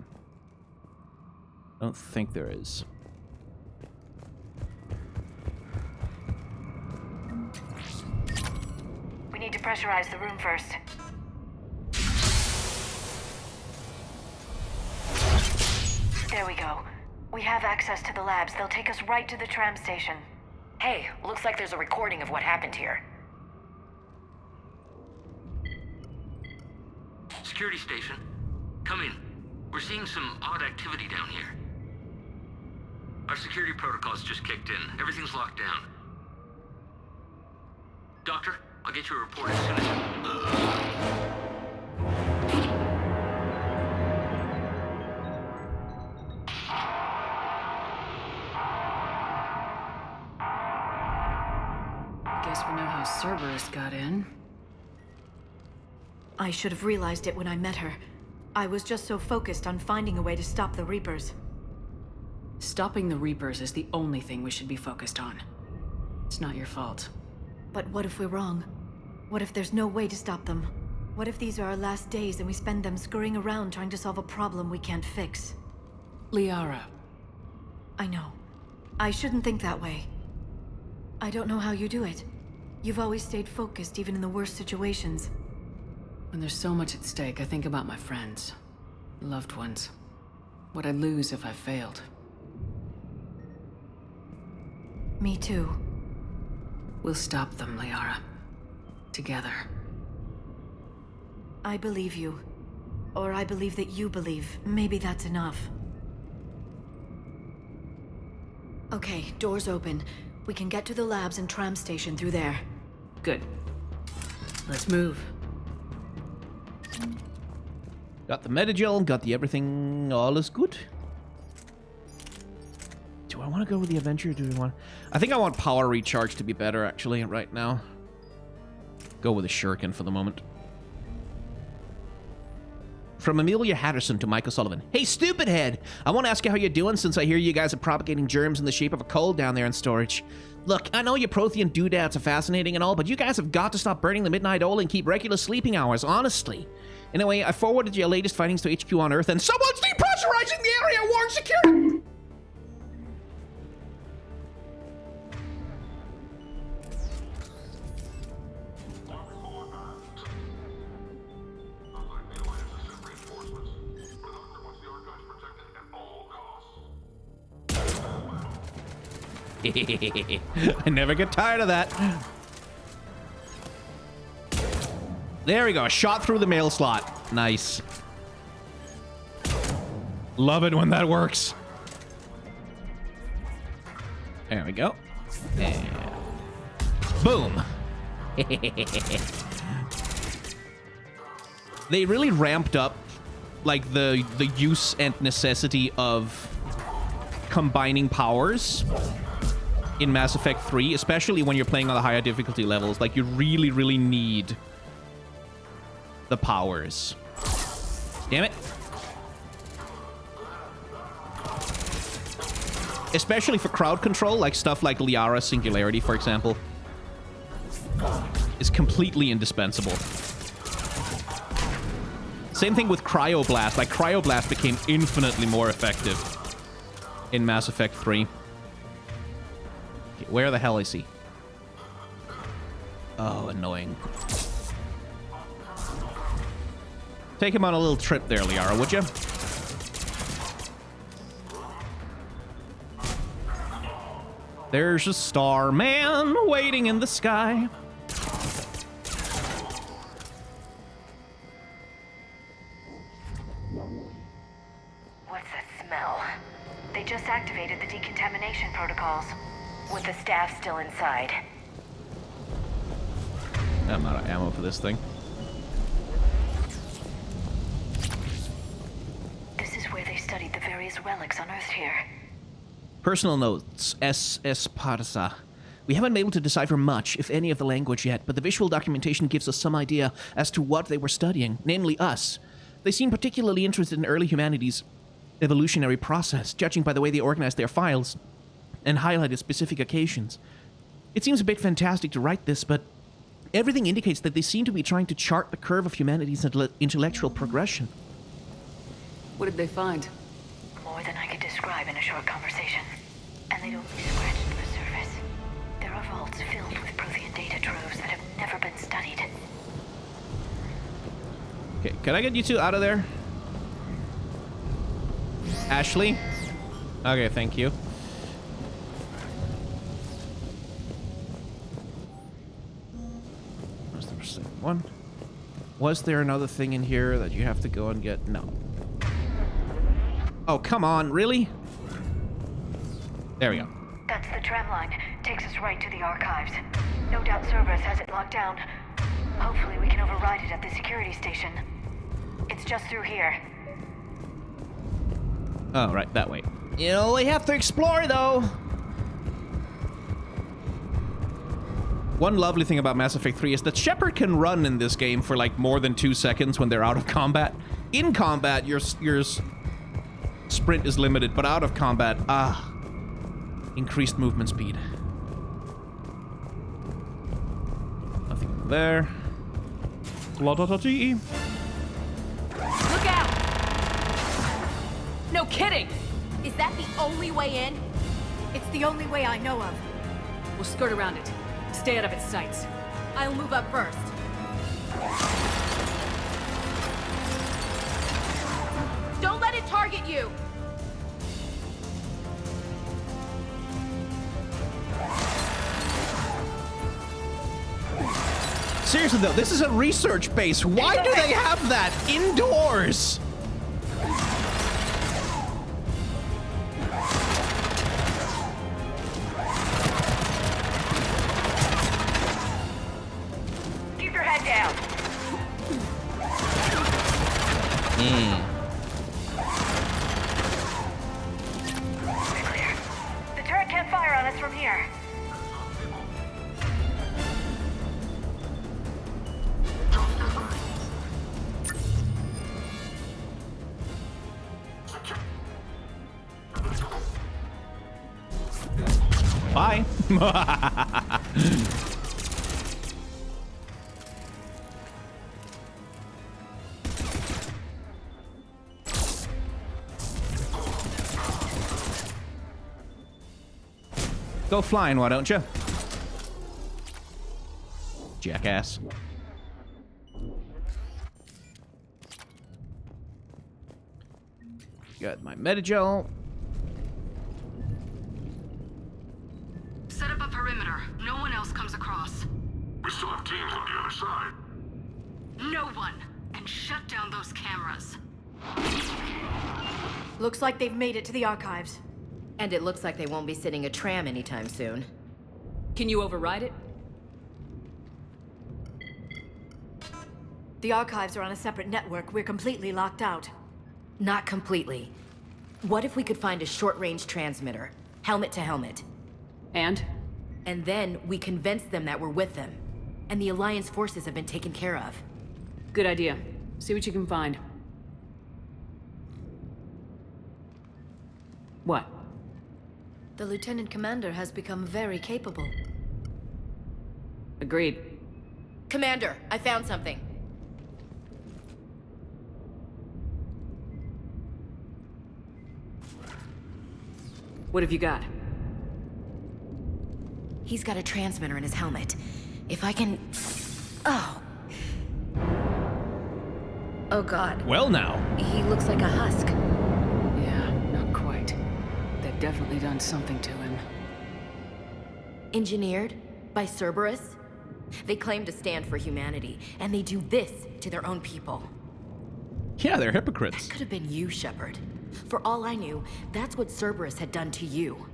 I don't think there is. We need to pressurize the room first. There we go. We have access to the labs. They'll take us right to the tram station. Hey, looks like there's a recording of what happened here. Security station. Come in. We're seeing some odd activity down here. Our security protocols just kicked in. Everything's locked down. Doctor, I'll get you a report as soon as... Guess we know how Cerberus got in. I should have realized it when I met her. I was just so focused on finding a way to stop the Reapers. Stopping the Reapers is the only thing we should be focused on. It's not your fault. But what if we're wrong? What if there's no way to stop them? What if these are our last days and we spend them scurrying around trying to solve a problem we can't fix? Liara. I know. I shouldn't think that way. I don't know how you do it. You've always stayed focused even in the worst situations. When there's so much at stake, I think about my friends, loved ones. What I'd lose if I failed. Me too. We'll stop them, Liara. Together. I believe you. Or I believe that you believe. Maybe that's enough. Okay, doors open. We can get to the labs and tram station through there. Good. Let's move. Got the Medigel, got the everything, all is good. Do I want to go with the Avenger? Do we want... I think I want power recharge to be better, actually, right now. Go with the Shuriken for the moment. From Amelia Hatterson to Michael Sullivan. Hey, stupid head! I want to ask you how you're doing since I hear you guys are propagating germs in the shape of a cold down there in storage. Look, I know your Prothean doodads are fascinating and all, but you guys have got to stop burning the midnight oil and keep regular sleeping hours, honestly. Anyway, I forwarded your latest findings to HQ on Earth, and someone's depressurizing the area! Warn security! I never get tired of that. There we go. Shot through the mail slot. Nice. Love it when that works. There we go. And boom. They really ramped up like the use and necessity of combining powers in Mass Effect 3, especially when you're playing on the higher difficulty levels. Like, you really, really need the powers. Damn it. Especially for crowd control, like stuff like Liara Singularity, for example, is completely indispensable. Same thing with Cryoblast. Like, Cryoblast became infinitely more effective in Mass Effect 3. Okay, where the hell is he? Oh, annoying. Take him on a little trip there, Liara, would you? There's a starman waiting in the sky. What's that smell? They just activated the decontamination protocols, with the staff still inside. I'm out of ammo for this thing. This is where they studied the various relics unearthed here. Personal notes, S.S. Parsa. We haven't been able to decipher much, if any, of the language yet, but the visual documentation gives us some idea as to what they were studying, namely us. They seem particularly interested in early humanity's evolutionary process, judging by the way they organized their files and highlighted specific occasions. It seems a bit fantastic to write this, but everything indicates that they seem to be trying to chart the curve of humanity's intellectual progression. What did they find? More than I could describe in a short conversation. And they'd only scratched the surface. There are vaults filled with Prothean data troves that have never been studied. Okay, can I get you two out of there? Ashley? Okay, thank you. Where's the second one? Was there another thing in here that you have to go and get? No. Oh, come on, really? There we go. That's the tram line. Takes us right to the archives. No doubt Cerberus has it locked down. Hopefully we can override it at the security station. It's just through here. Oh, right, that way. You only have to explore, though. One lovely thing about Mass Effect 3 is that Shepard can run in this game for like more than 2 seconds when they're out of combat. In combat, your sprint is limited, but out of combat, increased movement speed. Nothing there. La-da-da-dee. Look out! No kidding! Is that the only way in? It's the only way I know of. We'll skirt around it. Stay out of its sights. I'll move up first. Don't let it target you! Seriously though, this is a research base. Why do they have that indoors? Keep your head down. We're clear. The turret can't fire on us from here. Bye. Go flying, why don't you? Jackass. Got my Medigel. Set up a perimeter. No one else comes across. We still have teams on the other side. No one! And shut down those cameras. Looks like they've made it to the archives. And it looks like they won't be sitting a tram anytime soon. Can you override it? The archives are on a separate network. We're completely locked out. Not completely. What if we could find a short-range transmitter? Helmet to helmet. And? And then we convince them that we're with them. And the Alliance forces have been taken care of. Good idea. See what you can find. What? The Lieutenant Commander has become very capable. Agreed. Commander, I found something. What have you got? He's got a transmitter in his helmet. If I can... Oh. Oh god. Well now. He looks like a husk. Yeah, not quite. They've definitely done something to him. Engineered by Cerberus? They claim to stand for humanity, and they do this to their own people. Yeah, they're hypocrites. That could have been you, Shepard. For all I knew, that's what Cerberus had done to you.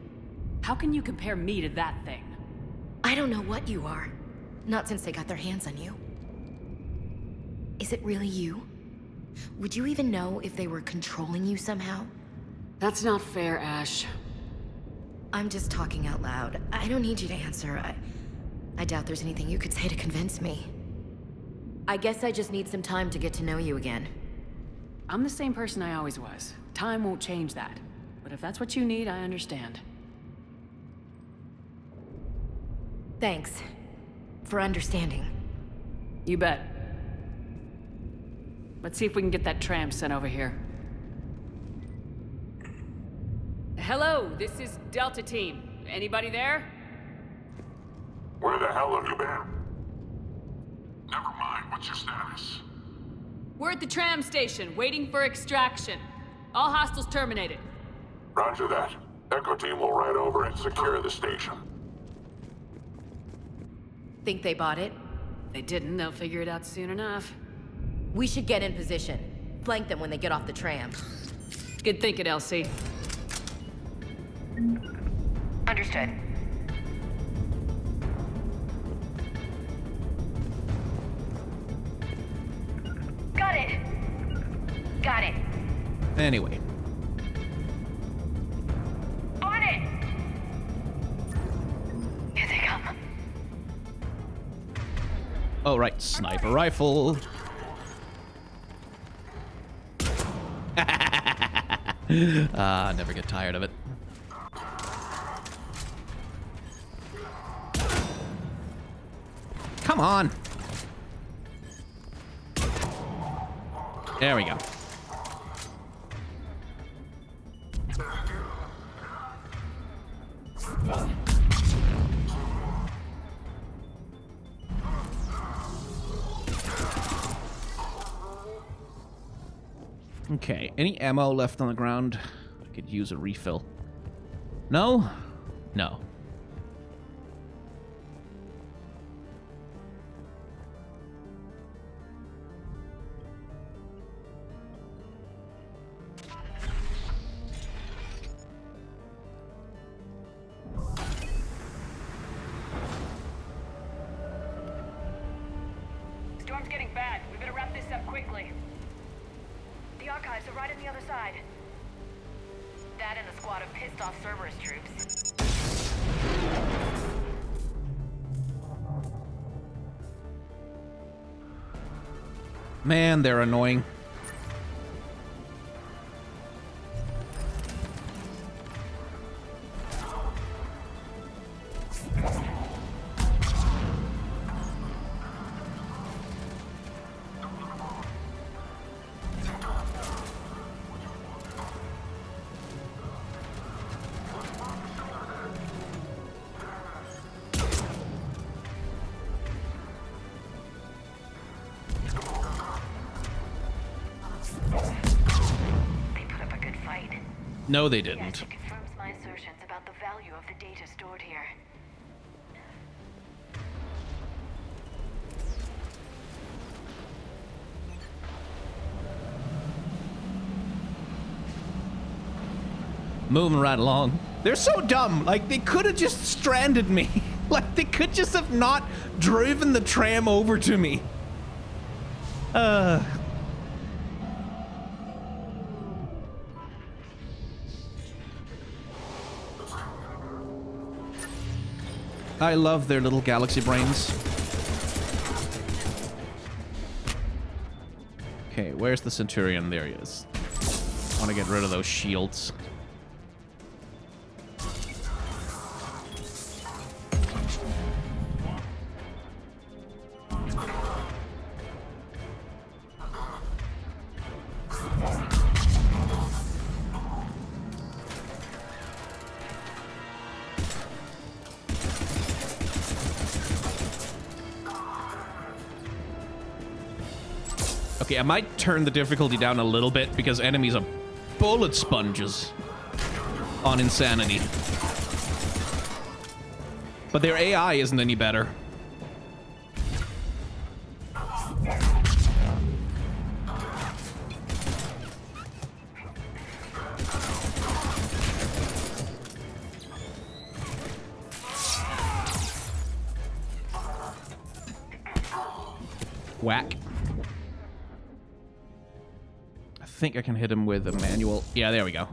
How can you compare me to that thing? I don't know what you are. Not since they got their hands on you. Is it really you? Would you even know if they were controlling you somehow? That's not fair, Ash. I'm just talking out loud. I don't need you to answer. I doubt there's anything you could say to convince me. I guess I just need some time to get to know you again. I'm the same person I always was. Time won't change that. But if that's what you need, I understand. Thanks. For understanding. You bet. Let's see if we can get that tram sent over here. Hello, this is Delta Team. Anybody there? Where the hell have you been? Never mind, what's your status? We're at the tram station, waiting for extraction. All hostiles terminated. Roger that. Echo Team will ride over and secure the station. Think they bought it? If they didn't, they'll figure it out soon enough. We should get in position. Flank them when they get off the tram. Good thinking, Elsie. Understood. Got it. Got it. Anyway. On it. Here they come. Oh, right. Sniper rifle. Never get tired of it. Come on. There we go. Okay, any ammo left on the ground? I could use a refill. No? No. Storm's getting bad. We better wrap this up quickly. The archives are right on the other side. That and a squad of pissed off Cerberus troops. Man, they're annoying. No, they didn't. Yes, it confirms my assertions about the value of the data stored here. Moving right along. They're so dumb. Like, they could have just stranded me. Like, they could just have not driven the tram over to me. I love their little galaxy brains. Okay, where's the Centurion? There he is. I want to get rid of those shields. Okay, I might turn the difficulty down a little bit because enemies are bullet sponges on insanity. But their AI isn't any better. Whack. I think I can hit him with a manual. Yeah, there we go.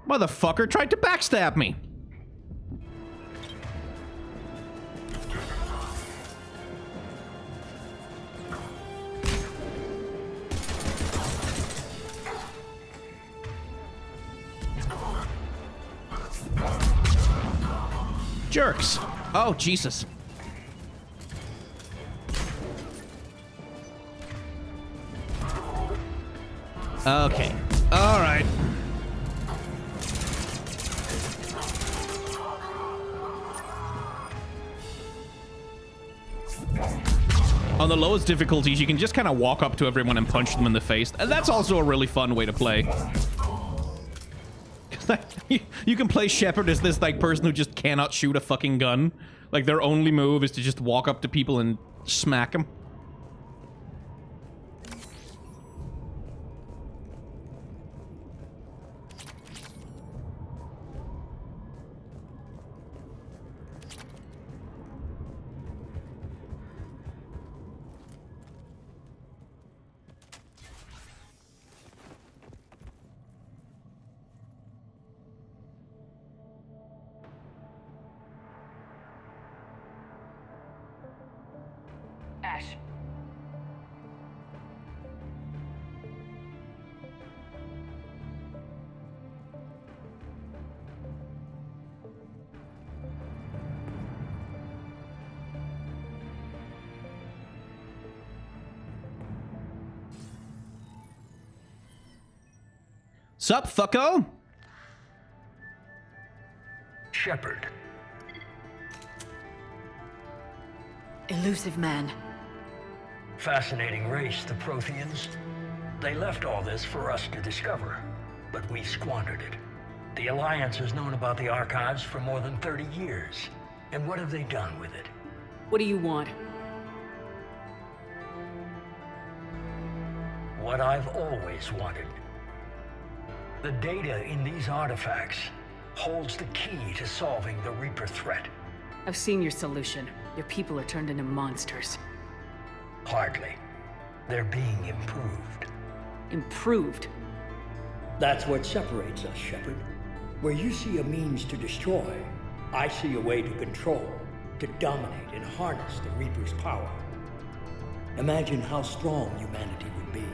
Motherfucker tried to backstab me. Jerks. Oh, Jesus. Okay. All right. On the lowest difficulties, you can just kind of walk up to everyone and punch them in the face. And that's also a really fun way to play. You can play Shepard as this like person who just cannot shoot a fucking gun. Like their only move is to just walk up to people and smack them. Ash. Sup, fucko? Shepard. Elusive man. Fascinating race, the Protheans. They left all this for us to discover, but we squandered it. The Alliance has known about the archives for more than 30 years. And what have they done with it? What do you want? What I've always wanted. The data in these artifacts holds the key to solving the Reaper threat. I've seen your solution. Your people are turned into monsters. Hardly. They're being improved. Improved? That's what separates us, Shepard. Where you see a means to destroy, I see a way to control, to dominate and harness the Reaper's power. Imagine how strong humanity would be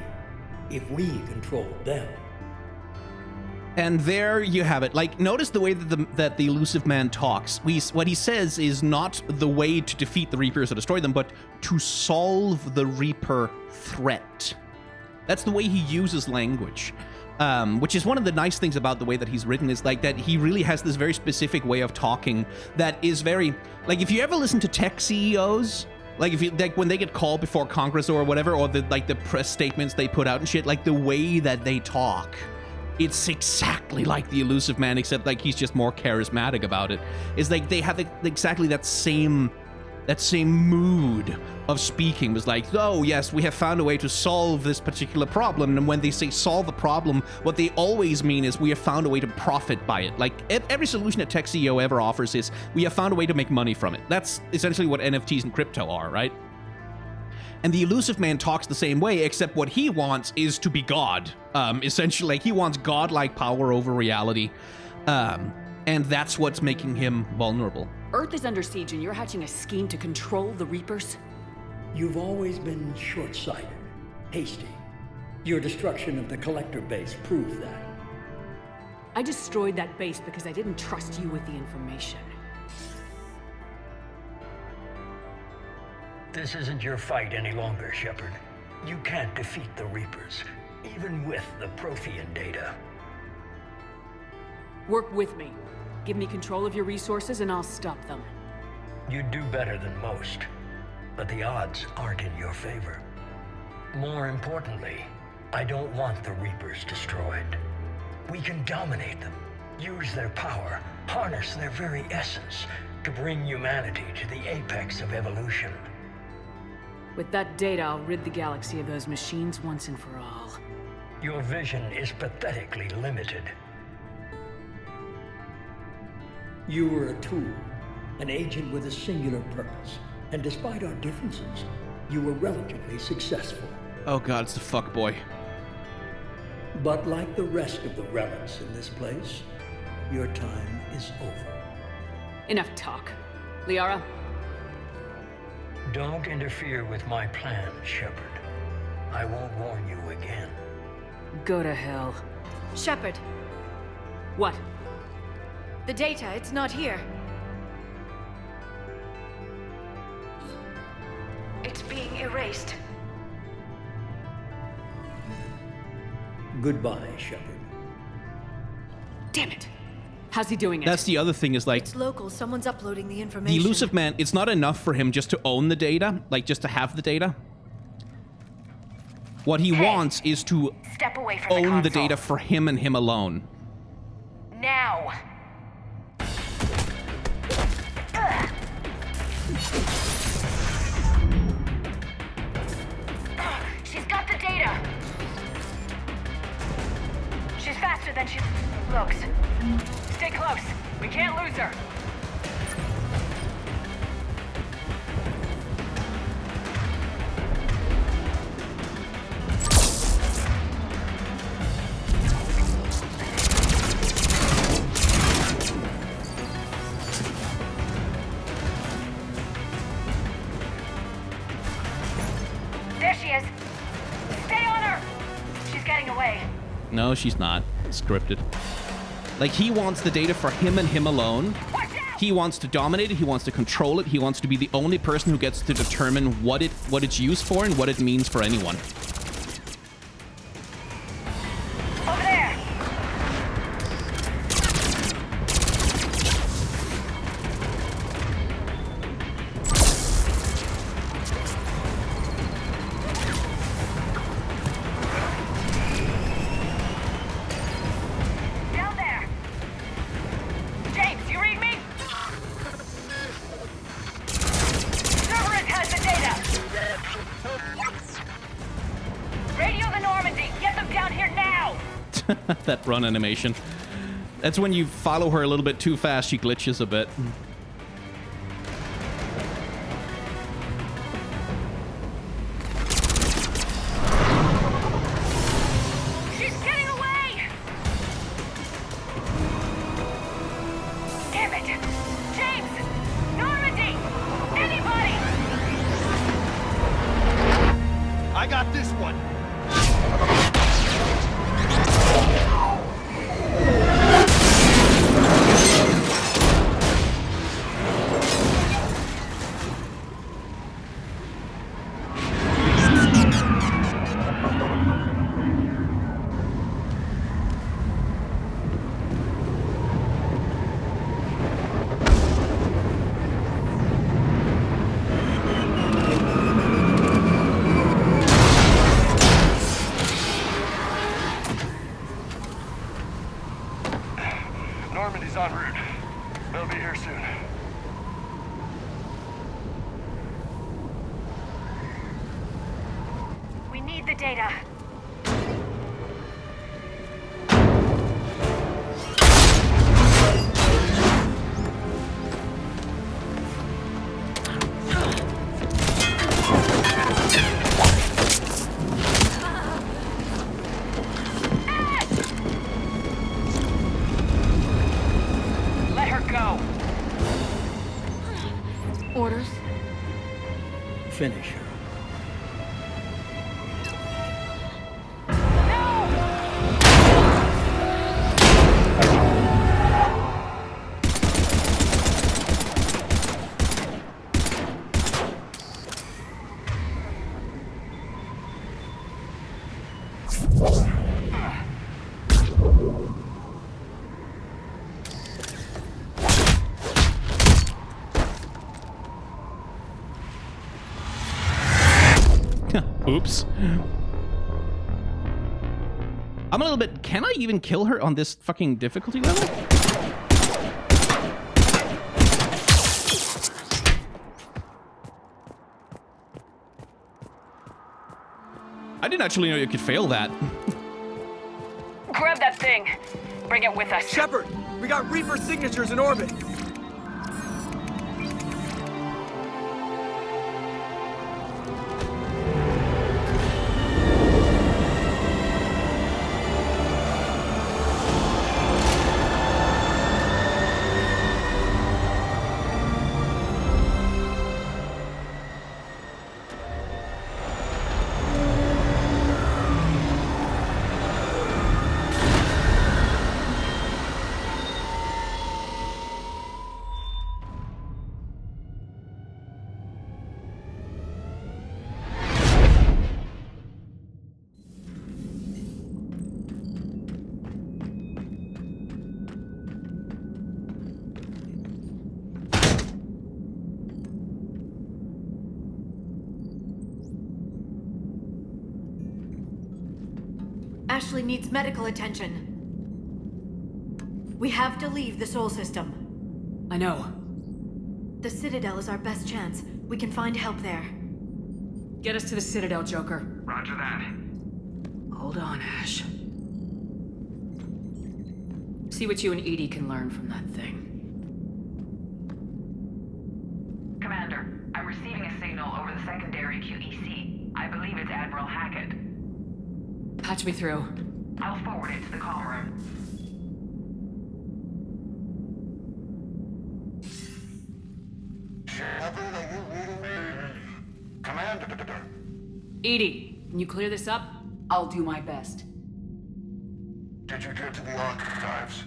if we controlled them. And there you have it. Like, notice the way that the Elusive Man talks. What he says is not the way to defeat the Reapers or destroy them, but to solve the Reaper threat. That's the way he uses language. Which is one of the nice things about the way that he's written, is like that he really has this very specific way of talking that is very, like, if you ever listen to tech CEOs, like if you like when they get called before Congress or whatever, or the press statements they put out and shit, like the way that they talk, it's exactly like the Elusive Man, except like he's just more charismatic about it. It's like they have exactly that same mood of speaking. Was like, oh yes, we have found a way to solve this particular problem. And when they say solve the problem, what they always mean is we have found a way to profit by it. Like every solution a tech CEO ever offers is we have found a way to make money from it. That's essentially what NFTs and crypto are, right? And the Elusive Man talks the same way, except what he wants is to be God. Essentially, like, he wants godlike power over reality. And that's what's making him vulnerable. Earth is under siege and you're hatching a scheme to control the Reapers? You've always been short-sighted, hasty. Your destruction of the Collector base proved that. I destroyed that base because I didn't trust you with the information. This isn't your fight any longer, Shepard. You can't defeat the Reapers, even with the Prothean data. Work with me. Give me control of your resources and I'll stop them. You'd do better than most, but the odds aren't in your favor. More importantly, I don't want the Reapers destroyed. We can dominate them, use their power, harness their very essence to bring humanity to the apex of evolution. With that data, I'll rid the galaxy of those machines once and for all. Your vision is pathetically limited. You were a tool, an agent with a singular purpose, and despite our differences, you were relatively successful. Oh god, it's the fuckboy. But like the rest of the relics in this place, your time is over. Enough talk. Liara? Don't interfere with my plan, Shepard. I won't warn you again. Go to hell. Shepard, What? the data, it's not here. It's being erased. Goodbye, Shepard. Damn it! How's he doing it? That's the other thing is like, It's local. Someone's uploading the the information. Elusive Man, it's not enough for him just to own the data, like just to have the data. What he wants is to Step away from own the console. data for him and him alone. Now! She's got the data! She's faster than she looks. Stay close. We can't lose her. There she is! Stay on her! She's getting away. No, she's not. Scripted. Like, he wants the data for him and him alone. He wants to dominate it. He wants to control it. He wants to be the only person who gets to determine what it's used for and what it means for anyone. Over there! Down there! James, you read me? Cerberus has the data! Radio the Normandy! Get them down here now! That run animation. That's when you follow her a little bit too fast, she glitches a bit. She's getting away! Damn it! James! Normandy! Anybody! I got this one. Normandy's en route. They'll be here soon. We need the data. Let her go. Orders? Finish her. Oops. I'm a little bit... Can I even kill her on this fucking difficulty level? I didn't actually know you could fail that. Grab that thing. Bring it with us. Shepard, we got Reaper signatures in orbit. Ashley needs medical attention. We have to leave the Sol system. I know. The Citadel is our best chance. We can find help there. Get us to the Citadel, Joker. Roger that. Hold on, Ash. See what you and Edie can learn from that thing. Commander, I'm receiving a signal over the secondary QEC. I believe it's Admiral Hackett. Patch me through. I'll forward it to the comm room. Shepard, are you reading me? Commander. Edie, can you clear this up? I'll do my best. Did you get to the archives?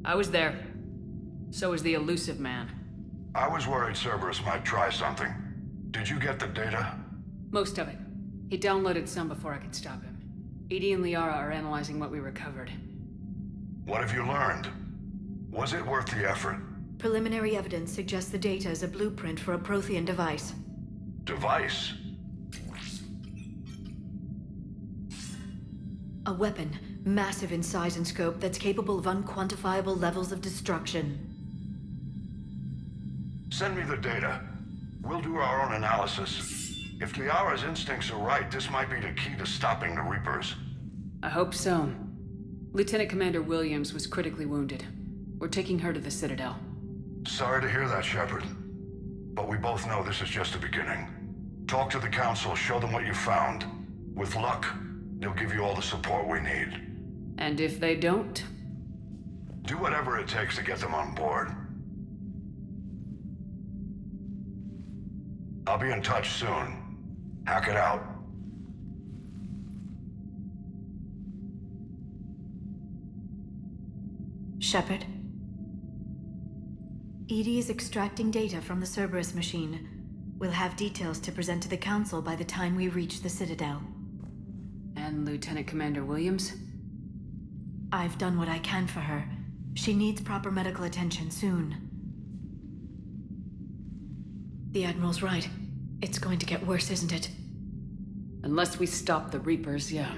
I was there. So was the elusive man. I was worried Cerberus might try something. Did you get the data? Most of it. He downloaded some before I could stop him. Edie and Liara are analyzing what we recovered. What have you learned? Was it worth the effort? Preliminary evidence suggests the data is a blueprint for a Prothean device. Device? A weapon, massive in size and scope, that's capable of unquantifiable levels of destruction. Send me the data. We'll do our own analysis. If Liara's instincts are right, this might be the key to stopping the Reapers. I hope so. Lieutenant Commander Williams was critically wounded. We're taking her to the Citadel. Sorry to hear that, Shepard. But we both know this is just the beginning. Talk to the Council, show them what you found. With luck, they'll give you all the support we need. And if they don't? Do whatever it takes to get them on board. I'll be in touch soon. Hack it out. Shepard? Edie is extracting data from the Cerberus machine. We'll have details to present to the Council by the time we reach the Citadel. And Lieutenant Commander Williams? I've done what I can for her. She needs proper medical attention soon. The Admiral's right. It's going to get worse, isn't it? Unless we stop the Reapers, yeah.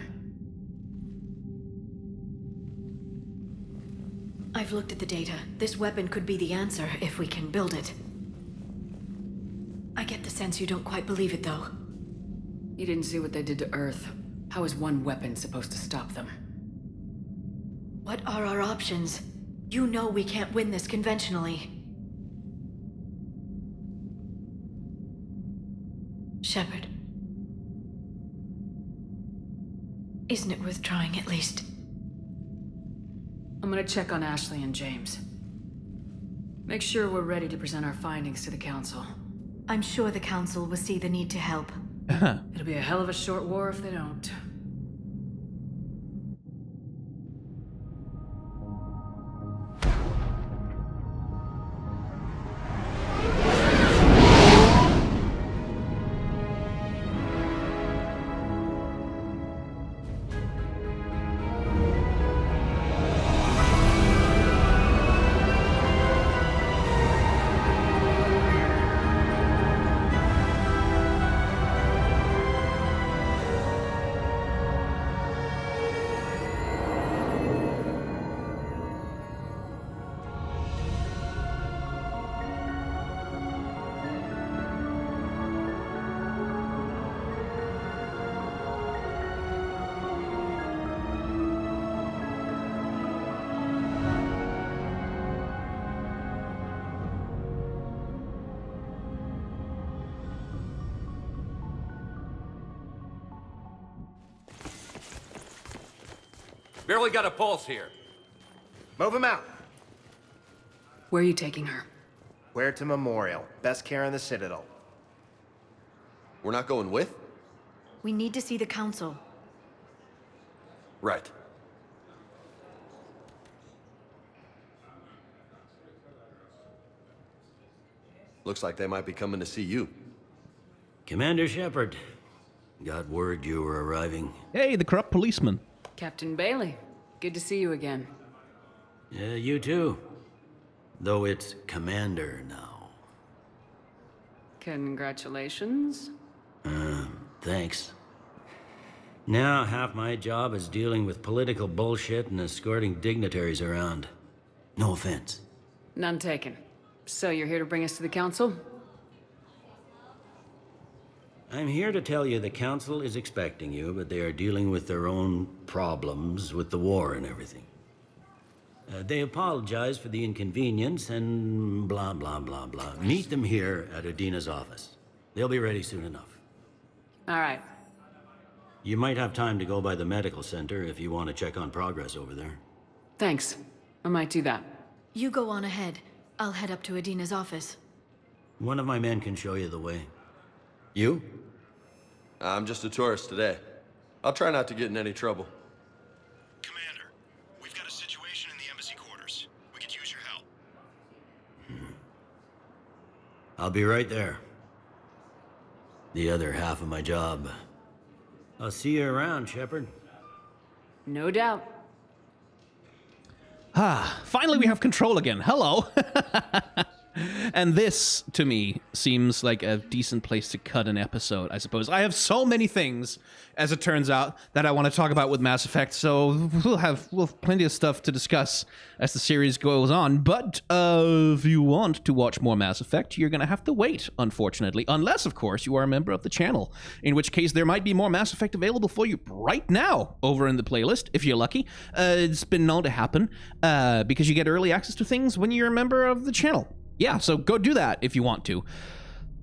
I've looked at the data. This weapon could be the answer if we can build it. I get the sense you don't quite believe it, though. You didn't see what they did to Earth. How is one weapon supposed to stop them? What are our options? You know we can't win this conventionally. Shepard. Isn't it worth trying at least? I'm gonna check on Ashley and James. Make sure we're ready to present our findings to the Council. I'm sure the Council will see the need to help. It'll be a hell of a short war if they don't. Barely got a pulse here. Move him out. Where are you taking her? Where to Memorial. Best care in the Citadel. We're not going with? We need to see the Council. Right. Looks like they might be coming to see you. Commander Shepard. Got word you were arriving. Hey, the corrupt policeman. Captain Bailey. Good to see you again. Yeah, you too. Though it's Commander now. Congratulations. Thanks. Now half my job is dealing with political bullshit and escorting dignitaries around. No offense. None taken. So you're here to bring us to the Council? I'm here to tell you the Council is expecting you, but they are dealing with their own problems with the war and everything. They apologize for the inconvenience and blah, blah, blah, blah. Meet them here at Udina's office. They'll be ready soon enough. All right. You might have time to go by the medical center if you want to check on progress over there. Thanks. I might do that. You go on ahead. I'll head up to Udina's office. One of my men can show you the way. You? I'm just a tourist today. I'll try not to get in any trouble. Commander, we've got a situation in the embassy quarters. We could use your help. I'll be right there. The other half of my job. I'll see you around, Shepard. No doubt. Finally we have control again. Hello. And this, to me, seems like a decent place to cut an episode, I suppose. I have so many things, as it turns out, that I want to talk about with Mass Effect, so we'll have plenty of stuff to discuss as the series goes on. But if you want to watch more Mass Effect, you're going to have to wait, unfortunately. Unless, of course, you are a member of the channel, in which case there might be more Mass Effect available for you right now over in the playlist, if you're lucky. It's been known to happen, because you get early access to things when you're a member of the channel. Yeah, so go do that if you want to.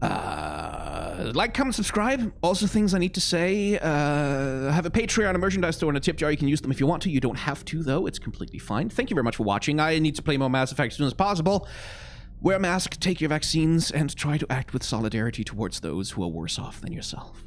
Like, comment, subscribe. Also things I need to say. I have a Patreon, a merchandise store, and a tip jar. You can use them if you want to. You don't have to, though. It's completely fine. Thank you very much for watching. I need to play more Mass Effect as soon as possible. Wear a mask, take your vaccines, and try to act with solidarity towards those who are worse off than yourself.